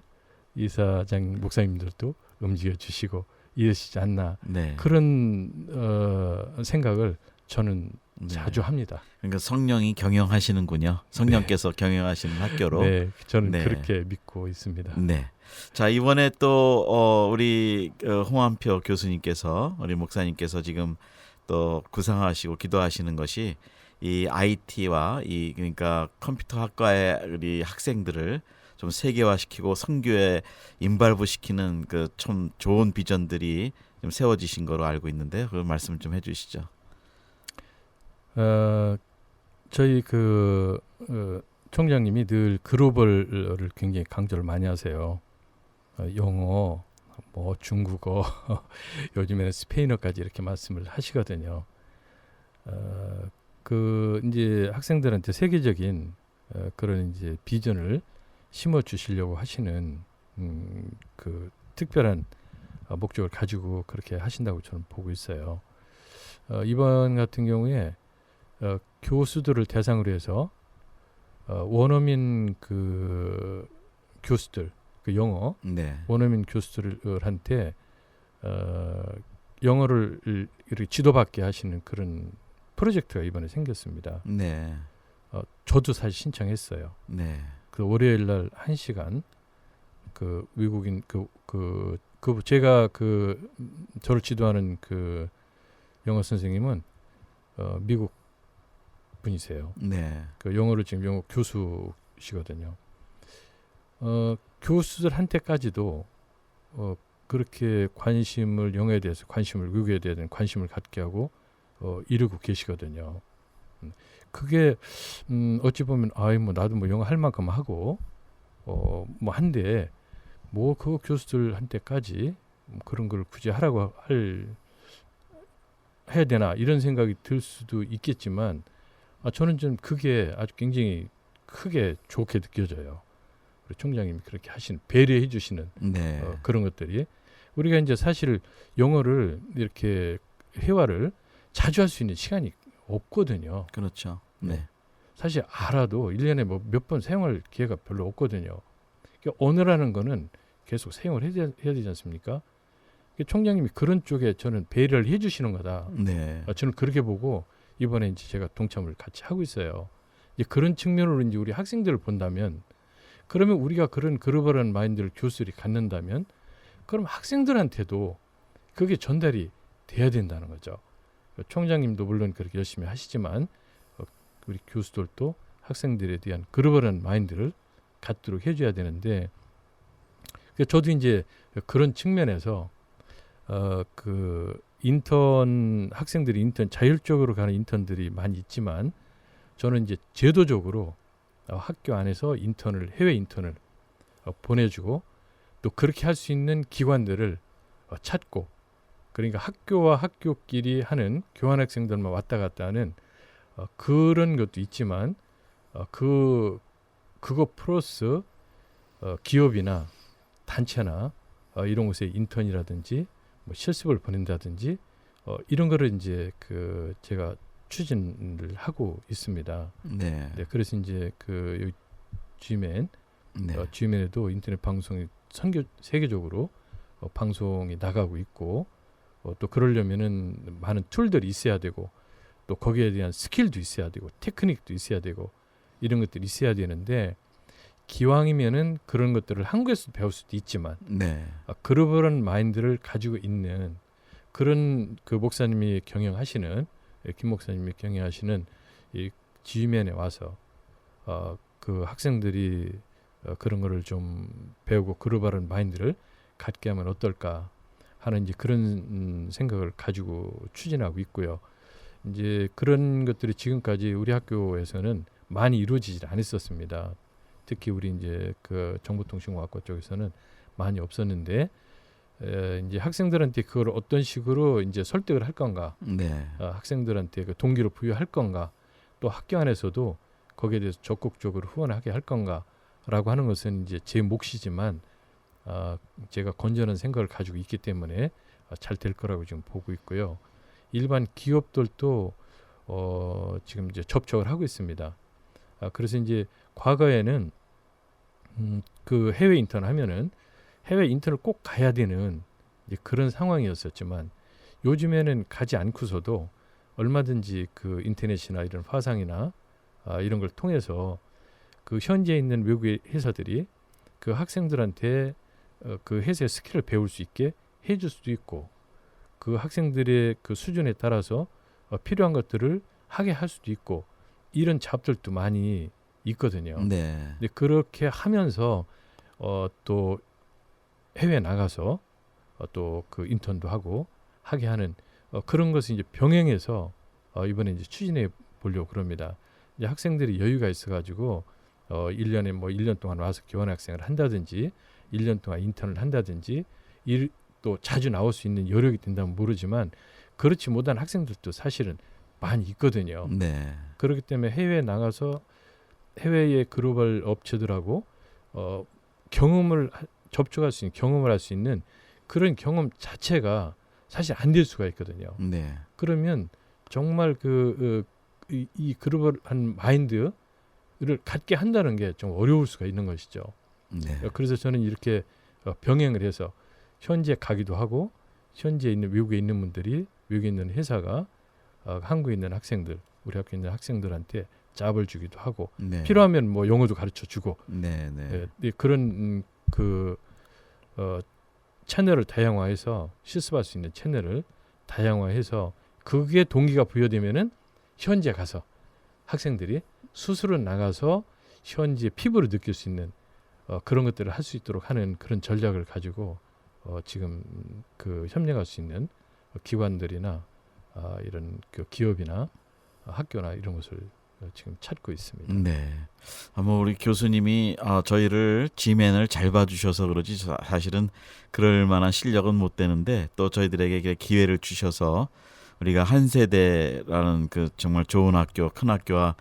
목사님들도 움직여주시고 이러시지 않나 네. 그런 생각을 저는 네. 자주 합니다. 그러니까 성령이 경영하시는군요. 성령께서 경영하시는 학교로. 네, 저는 네. 그렇게 믿고 있습니다. 네. 자 이번에 또 우리 홍한표 교수님께서 우리 목사님께서 지금 또 구상하시고 기도하시는 것이 이 IT와 이 그러니까 컴퓨터 학과의 우리 학생들을 좀 세계화시키고 선교에 인발부시키는 그 참 좋은 비전들이 좀 세워지신 거로 알고 있는데 그 말씀 좀 해주시죠. 저희 총장님이 늘 글로벌을 굉장히 강조를 많이 하세요. 영어, 뭐 중국어, 요즘에는 스페인어까지 이렇게 말씀을 하시거든요. 이제 학생들한테 세계적인 그런 이제 비전을 심어 주시려고 하시는 그 특별한 목적을 가지고 그렇게 하신다고 저는 보고 있어요. 이번 같은 경우에 교수들을 대상으로 해서 원어민 그 교수들 그 영어 네. 원어민 교수들한테 영어를 이렇게 지도받게 하시는 그런 프로젝트가 이번에 생겼습니다. 네. 저도 사실 신청했어요. 네. 그 월요일 날 1시간 그 외국인 제가 저를 지도하는 그 영어 선생님은 미국 분이세요. 네. 그 영어를 지금 영어 교수시거든요. 교수들한테까지도 그렇게 관심을 영어에 대해서 외국에 대한 관심을 갖게 하고 이루고 계시거든요. 그게 어찌 보면 뭐 나도 뭐 영어 할 만큼 하고 뭐 한데 뭐 그 교수들한테까지 그런 걸 굳이 하라고 해야 되나 이런 생각이 들 수도 있겠지만 저는 좀 그게 아주 굉장히 크게 좋게 느껴져요. 우리 총장님이 그렇게 배려해 주시는 네. 그런 것들이 우리가 이제 사실 영어를 이렇게 회화를 자주 할 수 있는 시간이 없거든요. 그렇죠. 네. 사실 알아도 1년에 뭐 몇 번 사용할 기회가 별로 없거든요. 그러니까 언어라는 거는 계속 사용을 해야 되지 않습니까? 총장님이 그런 쪽에 저는 배려를 해주시는 거다. 네. 저는 그렇게 보고 이번에 이제 제가 동참을 같이 하고 있어요. 이제 그런 측면으로 이제 우리 학생들을 본다면, 그러면 우리가 그런 글로벌한 마인드를 교수들이 갖는다면, 그럼 학생들한테도 그게 전달이 돼야 된다는 거죠. 총장님도 물론 그렇게 열심히 하시지만 우리 교수들도 학생들에 대한 글로벌한 마인드를 갖도록 해줘야 되는데, 저도 이제 그런 측면에서 그 학생들이 자율적으로 가는 인턴들이 많이 있지만, 저는 이제 제도적으로 학교 안에서 해외 인턴을 보내주고, 또 그렇게 할 수 있는 기관들을 찾고, 그러니까 학교와 학교끼리 하는 교환학생들만 왔다 갔다 하는 그런 것도 있지만, 그거 플러스 기업이나 단체나 이런 곳에 인턴이라든지 뭐 실습을 보낸다든지 이런 거를 이제 제가 추진을 하고 있습니다. 네. 네, 그래서 이제 그 여기 G맨, 네. G맨에도 인터넷 방송이 세계적으로 방송이 나가고 있고 또 그러려면은 많은 툴들이 있어야 되고 또 거기에 대한 스킬도 있어야 되고 테크닉도 있어야 되고 이런 것들이 있어야 되는데 기왕이면은 그런 것들을 한국에서 배울 수도 있지만 네. 글로벌한 마인드를 가지고 있는 그런 그 목사님이 경영하시는 김 목사님이 경영하시는 이 G맨에 와서 그 학생들이 그런 거를 좀 배우고 글로벌한 마인드를 갖게 하면 어떨까 하는 이제 그런 생각을 가지고 추진하고 있고요. 이제 그런 것들이 지금까지 우리 학교에서는 많이 이루어지지 않았었습니다. 특히 우리 이제 그 정보통신공학과 쪽에서는 많이 없었는데 이제 학생들한테 그걸 어떤 식으로 이제 설득을 할 건가, 네. 학생들한테 그 동기를 부여할 건가, 또 학교 안에서도 거기에 대해서 적극적으로 후원하게 할 건가라고 하는 것은 이제 제 몫이지만 제가 건전한 생각을 가지고 있기 때문에 잘 될 거라고 지금 보고 있고요. 일반 기업들도 지금 이제 접촉을 하고 있습니다. 그래서 이제 과거에는 그 해외 인턴 하면은 해외 인턴을 꼭 가야 되는 이제 그런 상황이었었지만 요즘에는 가지 않고서도 얼마든지 그 인터넷이나 이런 화상이나 이런 걸 통해서 그 현지에 있는 외국의 회사들이 그 학생들한테 그 회사의 스킬을 배울 수 있게 해줄 수도 있고 그 학생들의 그 수준에 따라서 필요한 것들을 하게 할 수도 있고 이런 잡들도 많이 있거든요. 네. 근데 그렇게 하면서 또 해외 나가서 또 그 인턴도 하고 하게 하는 그런 것을 이제 병행해서 이번에 이제 추진해 보려고 그럽니다. 이제 학생들이 여유가 있어가지고 1년에 뭐 1년 동안 와서 교환학생을 한다든지 1년 동안 인턴을 한다든지 또 자주 나올 수 있는 여력이 된다면 모르지만 그렇지 못한 학생들도 사실은 많이 있거든요. 네. 그렇기 때문에 해외에 나가서 해외의 글로벌 업체들하고 접촉할 수 있는 경험을 할 수 있는 그런 경험 자체가 사실 안 될 수가 있거든요. 네. 그러면 정말 이 글로벌한 마인드를 갖게 한다는 게 좀 어려울 수가 있는 것이죠. 네. 그래서 저는 이렇게 병행을 해서 현지에 가기도 하고 현지에 있는 외국에 있는 분들이 외국에 있는 회사가 한국에 있는 학생들 우리 학교에 있는 학생들한테 잡을 주기도 하고 네. 필요하면 뭐 영어도 가르쳐 주고 네. 네. 그런 채널을 다양화해서 실습할 수 있는 채널을 다양화해서 그게 동기가 부여되면은 현지에 가서 학생들이 스스로 나가서 현지의 피부를 느낄 수 있는 그런 것들을 할 수 있도록 하는 그런 전략을 가지고 지금 그 협력할 수 있는 기관들이나 이런 그 기업이나 학교나 이런 것을 지금 찾고 있습니다. 네. 아마 우리 교수님이 저희를 G맨을 잘 봐주셔서 그러지 사실은 그럴 만한 실력은 못 되는데 또 저희들에게 기회를 주셔서 우리가 한 세대라는 그 정말 좋은 학교, 큰 학교와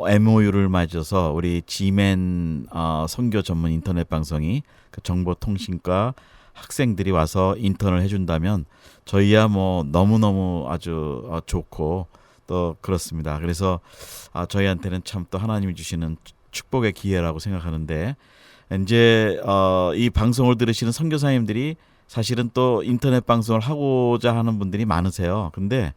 MOU를 맺어서 우리 G맨 선교 전문 인터넷 방송이 그 정보통신과 학생들이 와서 인턴을 해준다면 저희야 뭐 너무너무 아주 좋고 또 그렇습니다. 그래서 저희한테는 참 또 하나님이 주시는 축복의 기회라고 생각하는데 이제 이 방송을 들으시는 선교사님들이 사실은 또 인터넷 방송을 하고자 하는 분들이 많으세요. 근데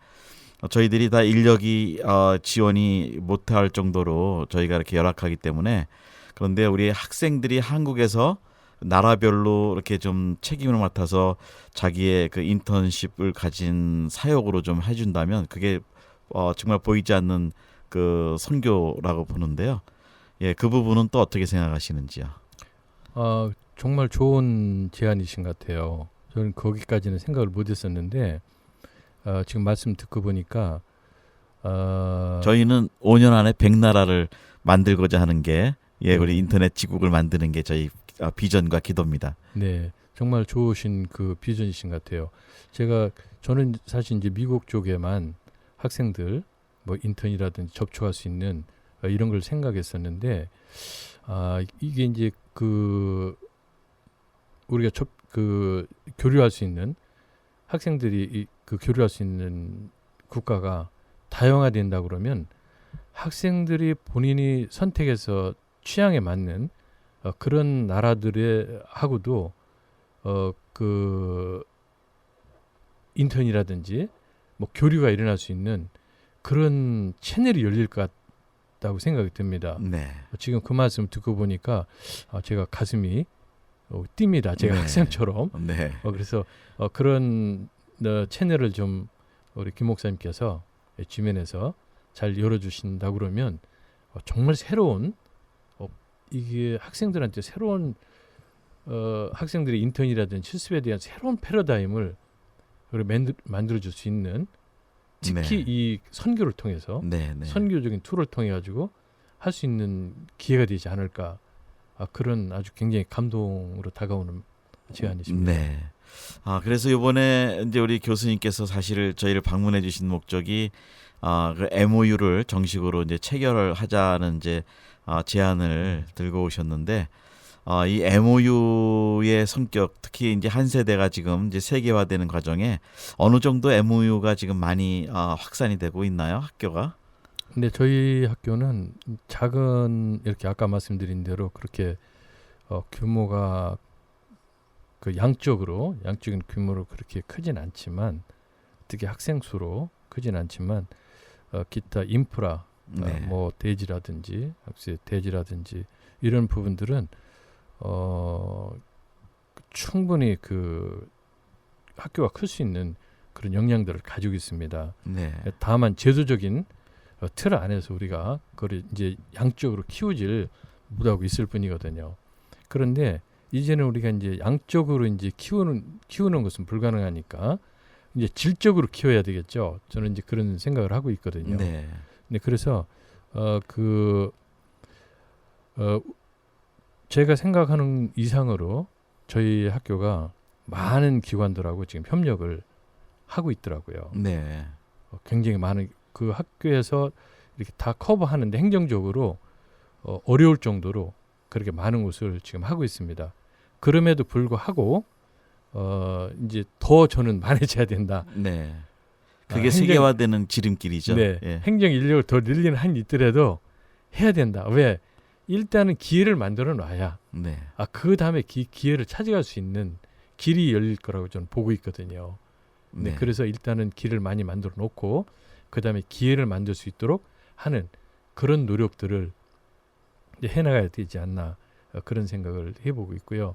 저희들이 다 인력이 지원이 못할 정도로 저희가 이렇게 열악하기 때문에 그런데 우리 학생들이 한국에서 나라별로 이렇게 좀 책임을 맡아서 자기의 그 인턴십을 가진 사역으로 좀 해준다면 그게 정말 보이지 않는 그 선교라고 보는데요. 예, 그 부분은 또 어떻게 생각하시는지요? 정말 좋은 제안이신 것 같아요. 저는 거기까지는 생각을 못했었는데 지금 말씀 듣고 보니까 저희는 5년 안에 100나라를 만들고자 하는 게 우리 네. 인터넷 지국을 만드는 게 저희 비전과 기도입니다. 네, 정말 좋으신 그 비전이신 것 같아요. 저는 사실 이제 미국 쪽에만 학생들 뭐 인턴이라든지 접촉할 수 있는 이런 걸 생각했었는데 이게 이제 그 우리가 교류할 수 있는 학생들이 그 교류할 수 있는 국가가 다양화된다 그러면 학생들이 본인이 선택해서 취향에 맞는 그런 나라들의 하고도 그 인턴이라든지 뭐 교류가 일어날 수 있는 그런 채널이 열릴 것 같다고 생각이 듭니다. 네. 지금 그 말씀 듣고 보니까 제가 가슴이 뜁니다. 제가 네. 학생처럼. 네. 그래서 그런 채널을 좀 우리 김 목사님께서 주변에서 잘 열어주신다 그러면 정말 새로운 이게 학생들한테 새로운 학생들의 인턴이라든지 실습에 대한 새로운 패러다임을 만들어줄 수 있는 특히 네. 이 선교를 통해서 네. 네. 선교적인 툴을 통해 가지고 할 수 있는 기회가 되지 않을까 그런 아주 굉장히 감동으로 다가오는 제안이십니다. 네. 그래서 이번에 이제 우리 교수님께서 사실 저희를 방문해 주신 목적이 그 MOU를 정식으로 이제 체결하자는 이제 제안을 들고 오셨는데 이 MOU의 성격, 특히 이제 한 세대가 지금 이제 세계화되는 과정에 어느 정도 MOU가 지금 많이 확산이 되고 있나요, 학교가? 근데 저희 학교는 작은 이렇게 아까 말씀드린 대로 그렇게 규모가 그 양적인 규모로 그렇게 크진 않지만 특히 학생 수로 크진 않지만 기타 인프라 네. 뭐 대지라든지 학생 대지라든지 이런 부분들은 충분히 그 학교가 클 수 있는 그런 역량들을 가지고 있습니다. 네. 다만 제도적인 틀 안에서 우리가 그걸 이제 양적으로 키우질 못하고 있을 뿐이거든요. 그런데 이제는 우리가 이제 양적으로 이제 키우는 것은 불가능하니까 이제 질적으로 키워야 되겠죠. 저는 이제 그런 생각을 하고 있거든요. 네. 네, 그래서 제가 생각하는 이상으로 저희 학교가 많은 기관들하고 지금 협력을 하고 있더라고요. 네. 굉장히 많은 그 학교에서 이렇게 다 커버하는데 행정적으로 어려울 정도로 그렇게 많은 것을 지금 하고 있습니다. 그럼에도 불구하고 이제 더 저는 많아져야 된다. 네. 그게 세계화되는 지름길이죠. 네, 예. 행정 인력을 더 늘리는 한이 있더라도 해야 된다. 왜? 일단은 기회를 만들어 놔야 네. 그 다음에 기회를 찾아갈 수 있는 길이 열릴 거라고 저는 보고 있거든요. 네, 그래서 일단은 길을 많이 만들어 놓고 그 다음에 기회를 만들 수 있도록 하는 그런 노력들을 이제 해나가야 되지 않나 그런 생각을 해보고 있고요.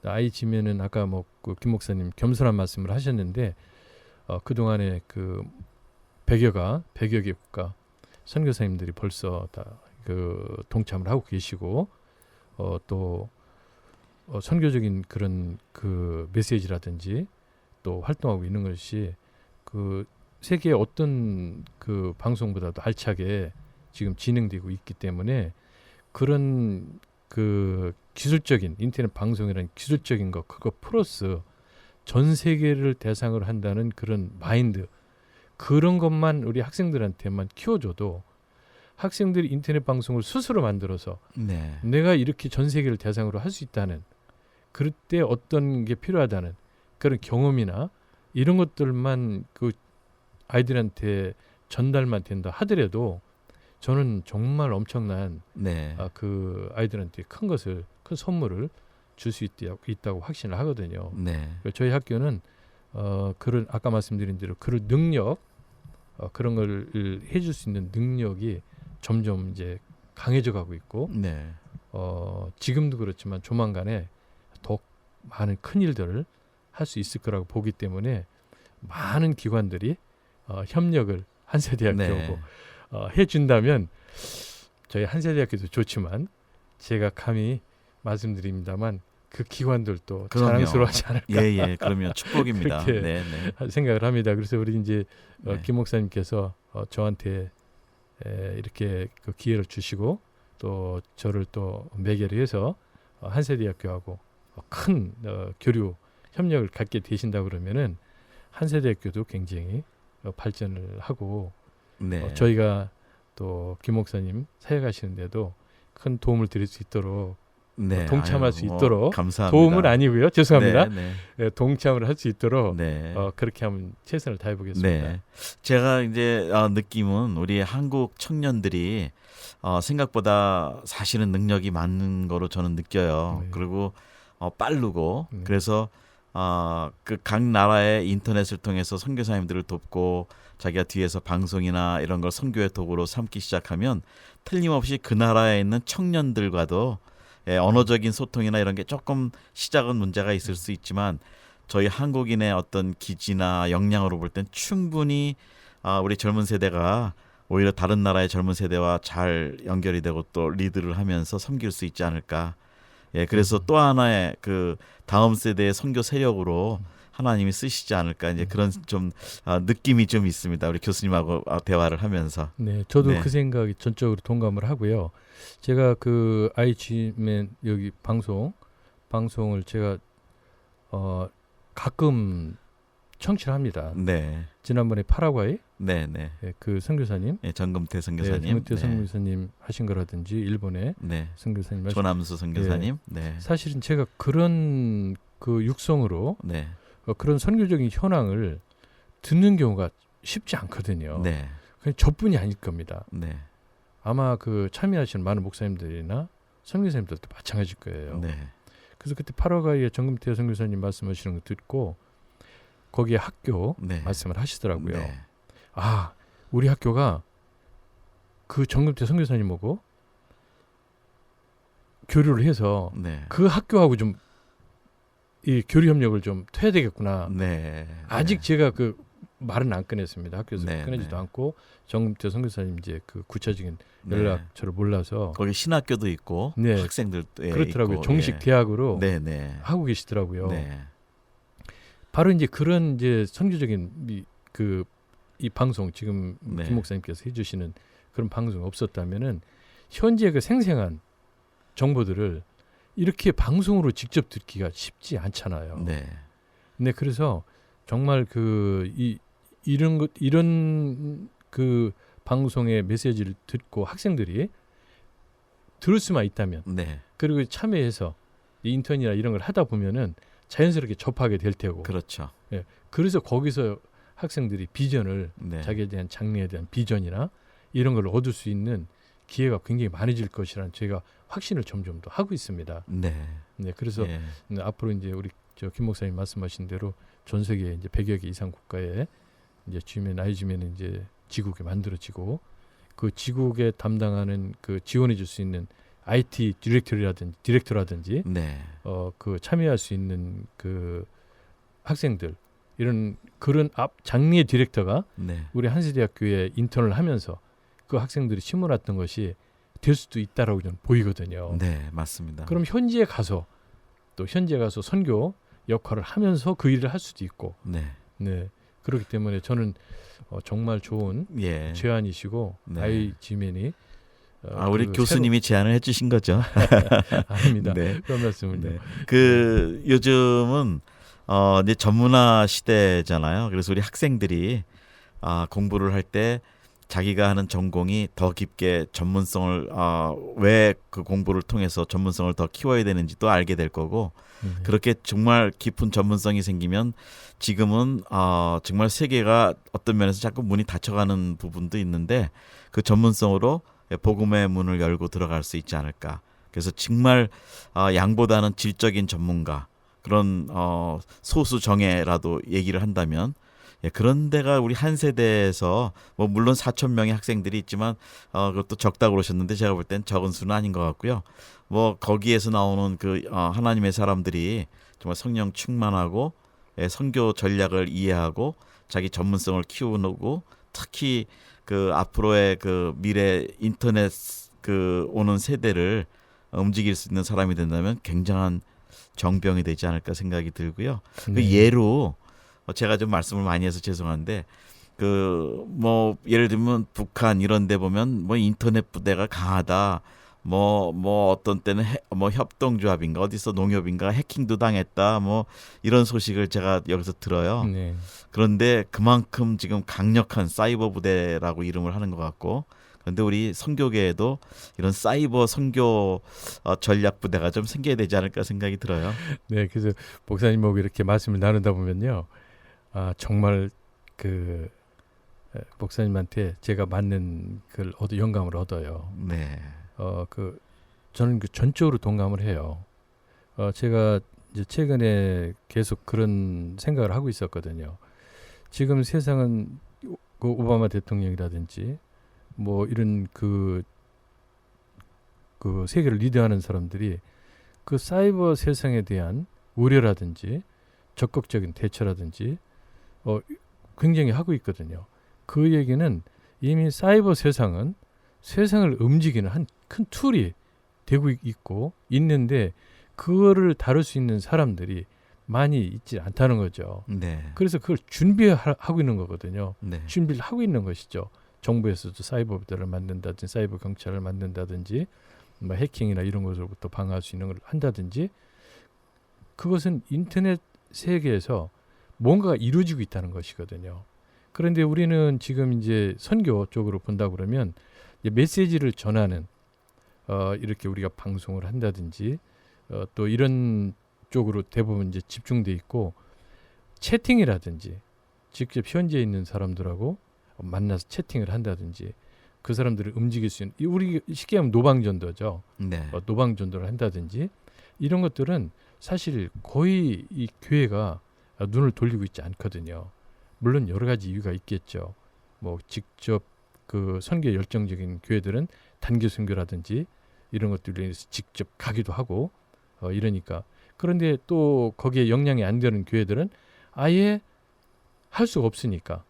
아이 지면은 아까 뭐 그 김 목사님 겸손한 말씀을 하셨는데 그 동안에 그 100여 개 국가 선교사님들이 벌써 다 그 동참을 하고 계시고 또 선교적인 그런 그 메시지라든지 또 활동하고 있는 것이 그 세계 어떤 그 방송보다도 알차게 지금 진행되고 있기 때문에 그런 그 기술적인 인터넷 방송이라는 기술적인 거 그거 플러스 전 세계를 대상으로 한다는 그런 마인드 그런 것만 우리 학생들한테만 키워줘도 학생들이 인터넷 방송을 스스로 만들어서 네. 내가 이렇게 전 세계를 대상으로 할 수 있다는 그럴 때 어떤 게 필요하다는 그런 경험이나 이런 것들만 그 아이들한테 전달만 된다 하더라도 저는 정말 엄청난 네. 그 아이들한테 큰 선물을 줄 수 있다고 확신을 하거든요. 네. 저희 학교는 그런 아까 말씀드린 대로 그런 능력 그런 걸 해줄 수 있는 능력이 점점 이제 강해져 가고 있고 네. 지금도 그렇지만 조만간에 더 많은 큰 일들을 할 수 있을 거라고 보기 때문에 많은 기관들이 협력을 한세대학교하고 해준다면 저희 한세대학교도 좋지만 제가 감히 말씀드립니다만 그 기관들도 자랑스러워하지 않을까. 예, 그러면 축복입니다. 그렇게 네. 생각을 합니다. 그래서 우리 이제 네. 김 목사님께서 저한테 이렇게 그 기회를 주시고 또 저를 또 매개로 해서 한세대학교하고 큰 교류 협력을 갖게 되신다 그러면은 한세대학교도 굉장히 발전을 하고 네. 저희가 또 김 목사님 사역하시는데도 큰 도움을 드릴 수 있도록 네. 동참할 수 있도록 감사합니다. 도움은 아니고요. 죄송합니다. 네, 예, 동참을 할 수 있도록 네. 그렇게 한번 최선을 다해 보겠습니다. 네. 제가 이제 느낌은 우리 한국 청년들이 생각보다 사실은 능력이 많은 거로 저는 느껴요. 네. 그리고 빠르고 그래서 그 각 나라의 인터넷을 통해서 선교사님들을 돕고 자기가 뒤에서 방송이나 이런 걸 선교의 도구로 삼기 시작하면 틀림없이 그 나라에 있는 청년들과도 언어적인 소통이나 이런 게 조금 시작은 문제가 있을 수 있지만 저희 한국인의 어떤 기지나 역량으로 볼 땐 충분히 우리 젊은 세대가 오히려 다른 나라의 젊은 세대와 잘 연결이 되고 또 리드를 하면서 섬길 수 있지 않을까. 예, 그래서 또 하나의 그 다음 세대의 선교 세력으로 하나님이 쓰시지 않을까 이제 그런 좀 느낌이 좀 있습니다. 우리 교수님하고 대화를 하면서. 네, 저도 네. 그 생각이 전적으로 동감을 하고요. 제가 그 IG맨 여기 방송을 제가 가끔 청취를 합니다. 네, 지난번에 파라과이 네, 네. 예, 그 선교사님, 예, 정금태 선교사님, 정금태 선교사님 하신 거라든지 일본의 네, 선교사님 하신 조남수 선교사님, 네, 사실은 제가 그런 그 육성으로 네, 그런 선교적인 현황을 듣는 경우가 쉽지 않거든요. 네, 그냥 저뿐이 아닐 겁니다. 네, 아마 그 참여하시는 많은 목사님들이나 선교사님들도 마찬가지일 거예요. 네, 그래서 그때 파라과이의 정금태 선교사님 말씀하시는 거 듣고 거기에 학교 네, 말씀을 하시더라고요. 네, 아, 우리 학교가 그 정금태 선교사님하고 교류를 해서 네, 그 학교하고 좀 이 교류 협력을 좀 해야 되겠구나. 네, 아직 제가 그 말은 안 꺼냈습니다. 학교에서 네, 꺼내지도 네. 않고 정금태 선교사님 이제 그 구체적인 네. 연락처를 몰라서 거기 신학교도 있고 네, 학생들도 그렇더라고요. 있고, 종식 예. 대학으로 네, 네, 하고 계시더라고요. 네, 바로 이제 그런 이제 선교적인 이 방송 지금 네. 김 목사님께서 해주시는 그런 방송이 없었다면은 현재 그 생생한 정보들을 이렇게 방송으로 직접 듣기가 쉽지 않잖아요. 네, 네, 그래서 정말 이런 그 방송의 메시지를 듣고 학생들이 들을 수만 있다면 네, 그리고 참여해서 이 인턴이나 이런 걸 하다 보면은 자연스럽게 접하게 될 테고. 그렇죠. 그래서 거기서 학생들이 비전을 네, 자기에 대한 장래에 대한 비전이나 이런 걸 얻을 수 있는 기회가 굉장히 많아질 것이라는 제가 확신을 점점 더 하고 있습니다. 네, 네, 그래서 예. 앞으로 이제 우리 김 목사님 말씀하신 대로 전 세계 이제 100여 개 이상 국가에 이제 IG맨은 이제 지국이 만들어지고 그 지국에 담당하는 그 지원해줄 수 있는 IT 디렉터라든지 네, 그 참여할 수 있는 그 학생들 이런 그런 장례 디렉터가 네, 우리 한세대학교에 인턴을 하면서 그 학생들이 심어놨던 것이 될 수도 있다라고 저는 보이거든요. 네, 맞습니다. 그럼 현지에 가서 선교 역할을 하면서 그 일을 할 수도 있고, 네, 네, 그렇기 때문에 저는 정말 좋은 예. 제안이시고 네. IG맨이 우리 교수님이 제안을 해주신 거죠. 아닙니다. 네. 그런 말씀은요. 네. 그 요즘은 이제 전문화 시대잖아요. 그래서 우리 학생들이 공부를 할 때 자기가 하는 전공이 더 깊게 전문성을 왜 그 공부를 통해서 전문성을 더 키워야 되는지도 알게 될 거고 그렇게 정말 깊은 전문성이 생기면 지금은 정말 세계가 어떤 면에서 자꾸 문이 닫혀가는 부분도 있는데 그 전문성으로 복음의 문을 열고 들어갈 수 있지 않을까. 그래서 정말 양보다는 질적인 전문가 그런 소수 정예라도 얘기를 한다면 그런 데가 우리 한 세대에서 뭐 물론 4천 명의 학생들이 있지만 그것도 적다고 그러셨는데 제가 볼 땐 적은 수는 아닌 것 같고요. 뭐 거기에서 나오는 그 하나님의 사람들이 정말 성령 충만하고 선교 전략을 이해하고 자기 전문성을 키우고 특히 그 앞으로의 그 미래 인터넷 그 오는 세대를 움직일 수 있는 사람이 된다면 굉장한 정병이 되지 않을까 생각이 들고요. 네. 그 예로 제가 좀 말씀을 많이 해서 죄송한데 그 뭐 예를 들면 북한 이런 데 보면 뭐 인터넷 부대가 강하다. 뭐 어떤 때는 뭐 협동조합인가 어디서 농협인가 해킹도 당했다. 뭐 이런 소식을 제가 여기서 들어요. 네. 그런데 그만큼 지금 강력한 사이버 부대라고 이름을 하는 것 같고 그런데 우리 선교계에도 이런 사이버 선교 전략 부대가 좀 생겨야 되지 않을까 생각이 들어요. 네, 그래서 목사님하고 이렇게 말씀을 나누다 보면요, 정말 그 목사님한테 제가 맞는 그 영감을 얻어요. 네. 저는 그 전적으로 동감을 해요. 제가 이제 최근에 계속 그런 생각을 하고 있었거든요. 지금 세상은 그 오바마 대통령이라든지 뭐 이런 그 세계를 리드하는 사람들이 그 사이버 세상에 대한 우려라든지 적극적인 대처라든지 굉장히 하고 있거든요. 그 얘기는 이미 사이버 세상은 세상을 움직이는 한 큰 툴이 되고 있고 있는데 그거를 다룰 수 있는 사람들이 많이 있지 않다는 거죠. 네. 그래서 그걸 준비하고 있는 거거든요. 네. 준비를 하고 있는 것이죠. 정부에서도 사이버 부대를 만든다든지 사이버 경찰을 만든다든지 뭐 해킹이나 이런 것으로부터 방어할 수 있는 걸 한다든지 그것은 인터넷 세계에서 뭔가가 이루어지고 있다는 것이거든요. 그런데 우리는 지금 이제 선교 쪽으로 본다 그러면 이제 메시지를 전하는 이렇게 우리가 방송을 한다든지 또 이런 쪽으로 대부분 이제 집중돼 있고 채팅이라든지 직접 현지에 있는 사람들하고 만나서 채팅을 한다든지 그 사람들을 움직일 수 있는 우리 쉽게 하면 노방전도죠. 네. 노방전도를 한다든지 이런 것들은 사실 거의 이 교회가 눈을 돌리고 있지 않거든요. 물론 여러 가지 이유가 있겠죠. 뭐 직접 그 선교에 열정적인 교회들은 단기 선교라든지 이런 것들에 대해서 직접 가기도 하고 이러니까. 그런데 또 거기에 영향이 안 되는 교회들은 아예 할 수가 없으니까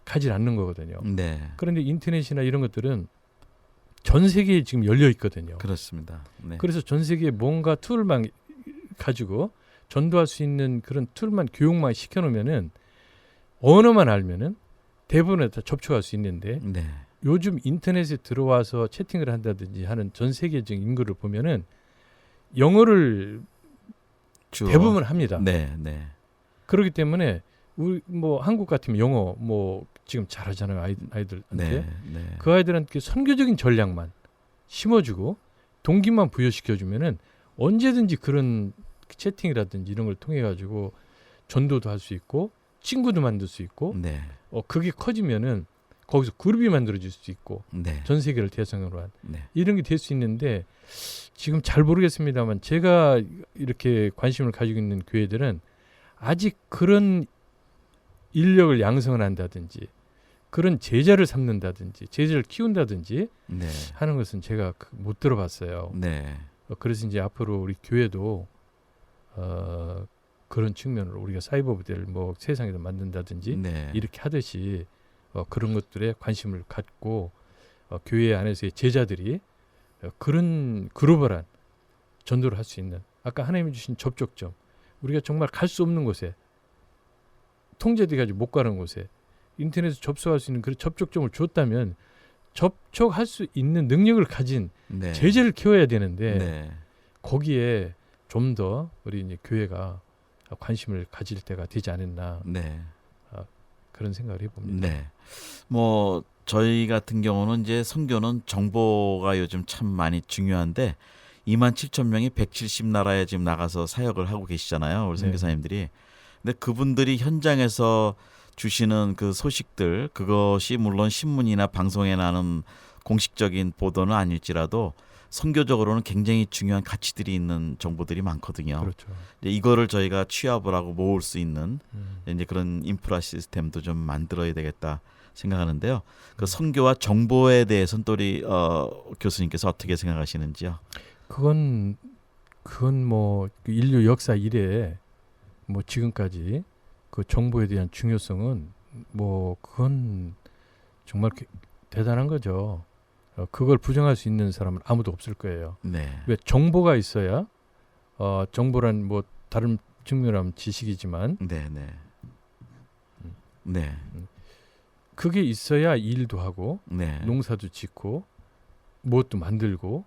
가지 않는 거거든요. 네. 그런데 인터넷이나 이런 것들은 전 세계에 지금 열려 있거든요. 그렇습니다. 네. 그래서 전 세계에 뭔가 툴만 가지고 전도할 수 있는 그런 툴만 교육만 시켜놓으면은 언어만 알면은 대부분에 다 접촉할 수 있는데 네. 요즘 인터넷에 들어와서 채팅을 한다든지 하는 전 세계적인 인구를 보면은 영어를 주로. 대부분 합니다. 네. 네. 그렇기 때문에 우리 뭐 한국 같으면 영어 뭐 지금 잘하잖아요 아이들한테. 네. 네. 그 아이들한테 선교적인 전략만 심어주고 동기만 부여시켜주면은 언제든지 그런 채팅이라든지 이런 걸 통해 가지고 전도도 할 수 있고 친구도 만들 수 있고 네. 그게 커지면은 거기서 그룹이 만들어질 수 있고 네. 전 세계를 대상으로 한 네. 이런 게 될 수 있는데 지금 잘 모르겠습니다만 제가 이렇게 관심을 가지고 있는 교회들은 아직 그런 인력을 양성을 한다든지 그런 제자를 삼는다든지 제자를 키운다든지 네. 하는 것은 제가 못 들어봤어요. 네. 그래서 이제 앞으로 우리 교회도 그런 측면으로 우리가 사이버 부대를 뭐 세상에도 만든다든지 네. 이렇게 하듯이 그런 것들에 관심을 갖고 교회 안에서의 제자들이 그런 글로벌한 전도를 할 수 있는 아까 하나님이 주신 접촉점 우리가 정말 갈 수 없는 곳에 통제돼 가지고 못 가는 곳에 인터넷에 접속할 수 있는 그런 접촉점을 줬다면 접촉할 수 있는 능력을 가진 네. 제자를 키워야 되는데 네. 거기에 좀 더 우리 이제 교회가 관심을 가질 때가 되지 않았나 네. 그런 생각을 해봅니다. 네. 뭐 저희 같은 경우는 이제 선교는 정보가 요즘 참 많이 중요한데 27,000명이 170나라에 지금 나가서 사역을 하고 계시잖아요. 우리 네. 선교사님들이. 근데 그분들이 현장에서 주시는 그 소식들 그것이 물론 신문이나 방송에 나는 공식적인 보도는 아닐지라도 선교적으로는 굉장히 중요한 가치들이 있는 정보들이 많거든요. 그렇죠. 이제 이거를 저희가 취합을 하고 모을 수 있는 이제 그런 인프라 시스템도 좀 만들어야 되겠다 생각하는데요. 그 선교와 정보에 대해서는 또 우리 교수님께서 어떻게 생각하시는지요? 그건 뭐 인류 역사 이래 뭐 지금까지 그 정보에 대한 중요성은 뭐 그건 정말 대단한 거죠. 그걸 부정할 수 있는 사람은 아무도 없을 거예요. 네. 왜 정보가 있어야 정보란 뭐 다른 측면으로 하면 지식이지만 네, 네. 네. 그게 있어야 일도 하고 네. 농사도 짓고 무엇도 만들고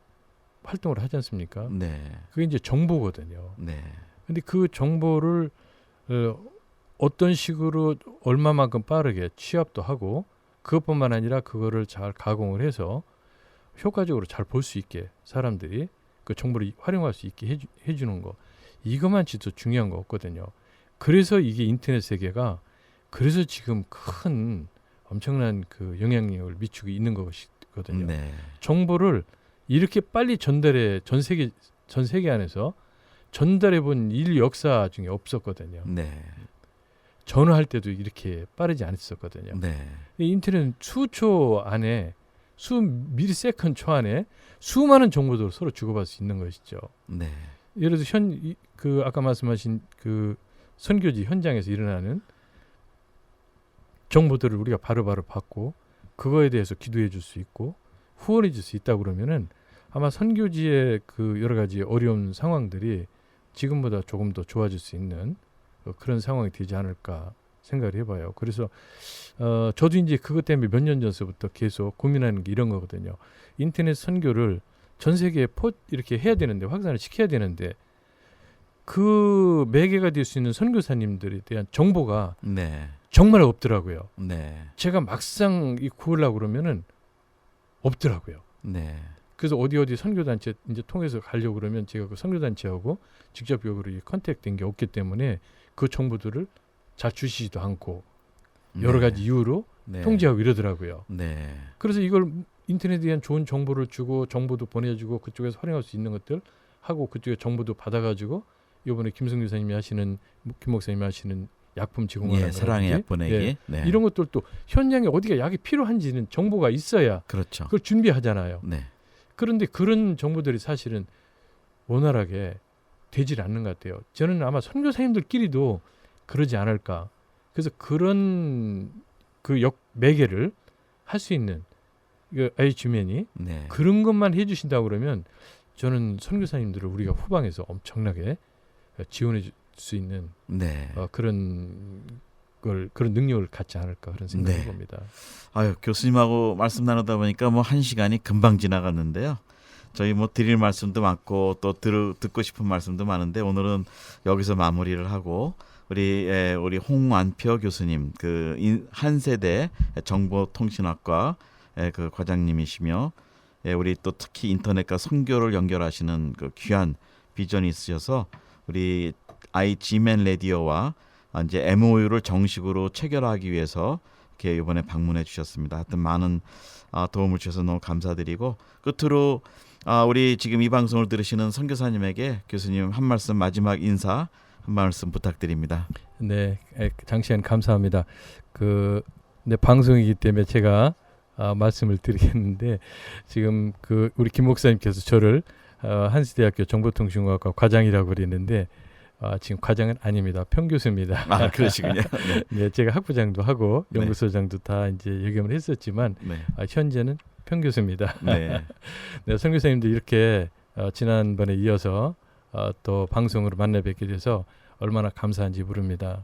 활동을 하지 않습니까? 네. 그게 이제 정보거든요. 네. 근데 그 정보를 어떤 식으로 얼마만큼 빠르게 취합도 하고 그것뿐만 아니라 그거를 잘 가공을 해서 효과적으로 잘 볼 수 있게 사람들이 그 정보를 활용할 수 있게 해주는 거, 이것만 진짜 중요한 거 없거든요. 그래서 이게 인터넷 세계가 그래서 지금 큰 엄청난 그 영향력을 미치고 있는 것이거든요. 네. 정보를 이렇게 빨리 전달해 전 세계 안에서 전달해 본 인류 역사 중에 없었거든요. 네. 전화할 때도 이렇게 빠르지 않았었거든요. 네. 이 인터넷은 수초 안에 수 밀리세컨 초 안에 수많은 정보들을 서로 주고받을 수 있는 것이죠. 네. 예를 들어 그 아까 말씀하신 그 선교지 현장에서 일어나는 정보들을 우리가 바로바로 받고 그거에 대해서 기도해 줄 수 있고 후원해 줄 수 있다 그러면은 아마 선교지의 그 여러 가지 어려운 상황들이 지금보다 조금 더 좋아질 수 있는 그런 상황이 되지 않을까 생각을 해봐요. 그래서 저도 이제 그것 때문에 몇 년 전서부터 계속 고민하는 게 이런 거거든요. 인터넷 선교를 전 세계에 이렇게 해야 되는데 확산을 시켜야 되는데 그 매개가 될 수 있는 선교사님들에 대한 정보가 네. 정말 없더라고요. 네. 제가 막상 구하려고 그러면은 없더라고요. 네. 그래서 어디 선교단체 이제 통해서 가려고 그러면 제가 그 선교단체하고 직접적으로 컨택된 게 없기 때문에 그 정보들을 잘 주시지도 않고 여러 가지 이유로 네. 통제하고 이러더라고요. 네. 그래서 그래서 이걸 인터넷에 대한 좋은 정보를 주고 정보도 보내주고 그쪽에서 활용할 수 있는 것들 하고 그쪽에 정보도 받아가지고 이번에 김승규 교사님이 하시는 김 목사님이 하시는 약품 제공하는 예, 사랑의 약 보내기. 예, 네. 이런 것들도 현장에 어디가 약이 필요한지는 정보가 있어야 그렇죠. 그걸 준비하잖아요. 네. 그런데 그런 정보들이 사실은 원활하게 되질 않는 것 같아요. 저는 아마 선교사님들끼리도 그러지 않을까. 그래서 그런 그 매개를 할 수 있는 IH맨이 네. 그런 것만 해주신다고 그러면 저는 선교사님들을 우리가 후방에서 엄청나게 지원해 줄 수 있는 네. 그런 능력을 갖지 않을까 그런 생각을 네. 해봅니다. 아유, 교수님하고 말씀 나누다 보니까 뭐 1시간이 금방 지나갔는데요. 저희 뭐 드릴 말씀도 많고 또 듣고 싶은 말씀도 많은데 오늘은 여기서 마무리를 하고 우리 홍완표 교수님 그 한세대 정보통신학과 그 과장님이시며 우리 또 특히 인터넷과 선교를 연결하시는 그 귀한 비전이 있으셔서 우리 IG맨 라디오와 이제 MOU를 정식으로 체결하기 위해서 이렇게 이번에 방문해 주셨습니다. 하여튼 많은 도움을 주셔서 너무 감사드리고 끝으로 우리 지금 이 방송을 들으시는 선교사님에게 교수님 한 말씀 마지막 인사 한 말씀 부탁드립니다. 네, 장시간 감사합니다. 네, 방송이기 때문에 제가 말씀을 드리겠는데 지금 우리 김 목사님께서 저를 한스대학교 정보통신학과 과장이라고 그랬는데 지금 과장은 아닙니다. 평교수입니다. 그러시군요. 네. 네, 제가 학부장도 하고 연구소장도 다 이제 역임을 했었지만 네. 현재는 평교수입니다. 네. 네, 선교사님들 이렇게 지난번에 이어서 또 방송으로 만나 뵙게 돼서 얼마나 감사한지 모릅니다.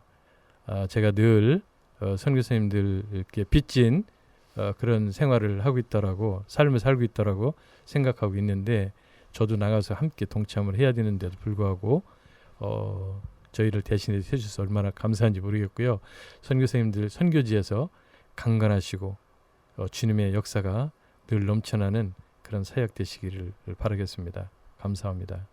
제가 늘 선교사님들께 빚진 그런 생활을 하고 있더라고 삶을 살고 있더라고 생각하고 있는데 저도 나가서 함께 동참을 해야 되는데도 불구하고 저희를 대신해 주셔서 얼마나 감사한지 모르겠고요. 선교사님들 선교지에서 강건하시고 주님의 역사가 늘 넘쳐나는 그런 사역 되시기를 바라겠습니다. 감사합니다.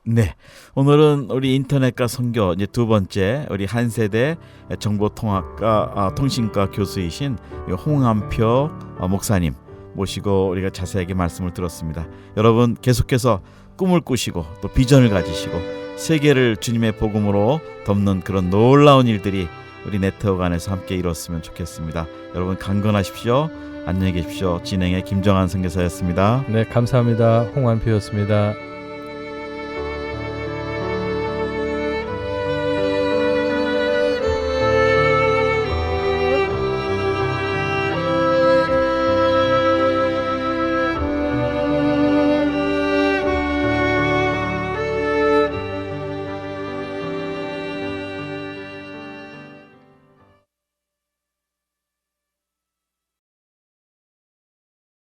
네, 오늘은 우리 인터넷과 선교 이제 두 번째 우리 한세대 정보통합과 통신과 교수이신 홍완표 목사님 모시고 우리가 자세하게 말씀을 들었습니다. 여러분 계속해서 꿈을 꾸시고 또 비전을 가지시고 세계를 주님의 복음으로 덮는 그런 놀라운 일들이 우리 네트워크 안에서 함께 이뤘으면 좋겠습니다. 여러분 강건하십시오. 안녕히 계십시오. 진행의 김정한 선교사였습니다. 네, 감사합니다. 홍완표였습니다.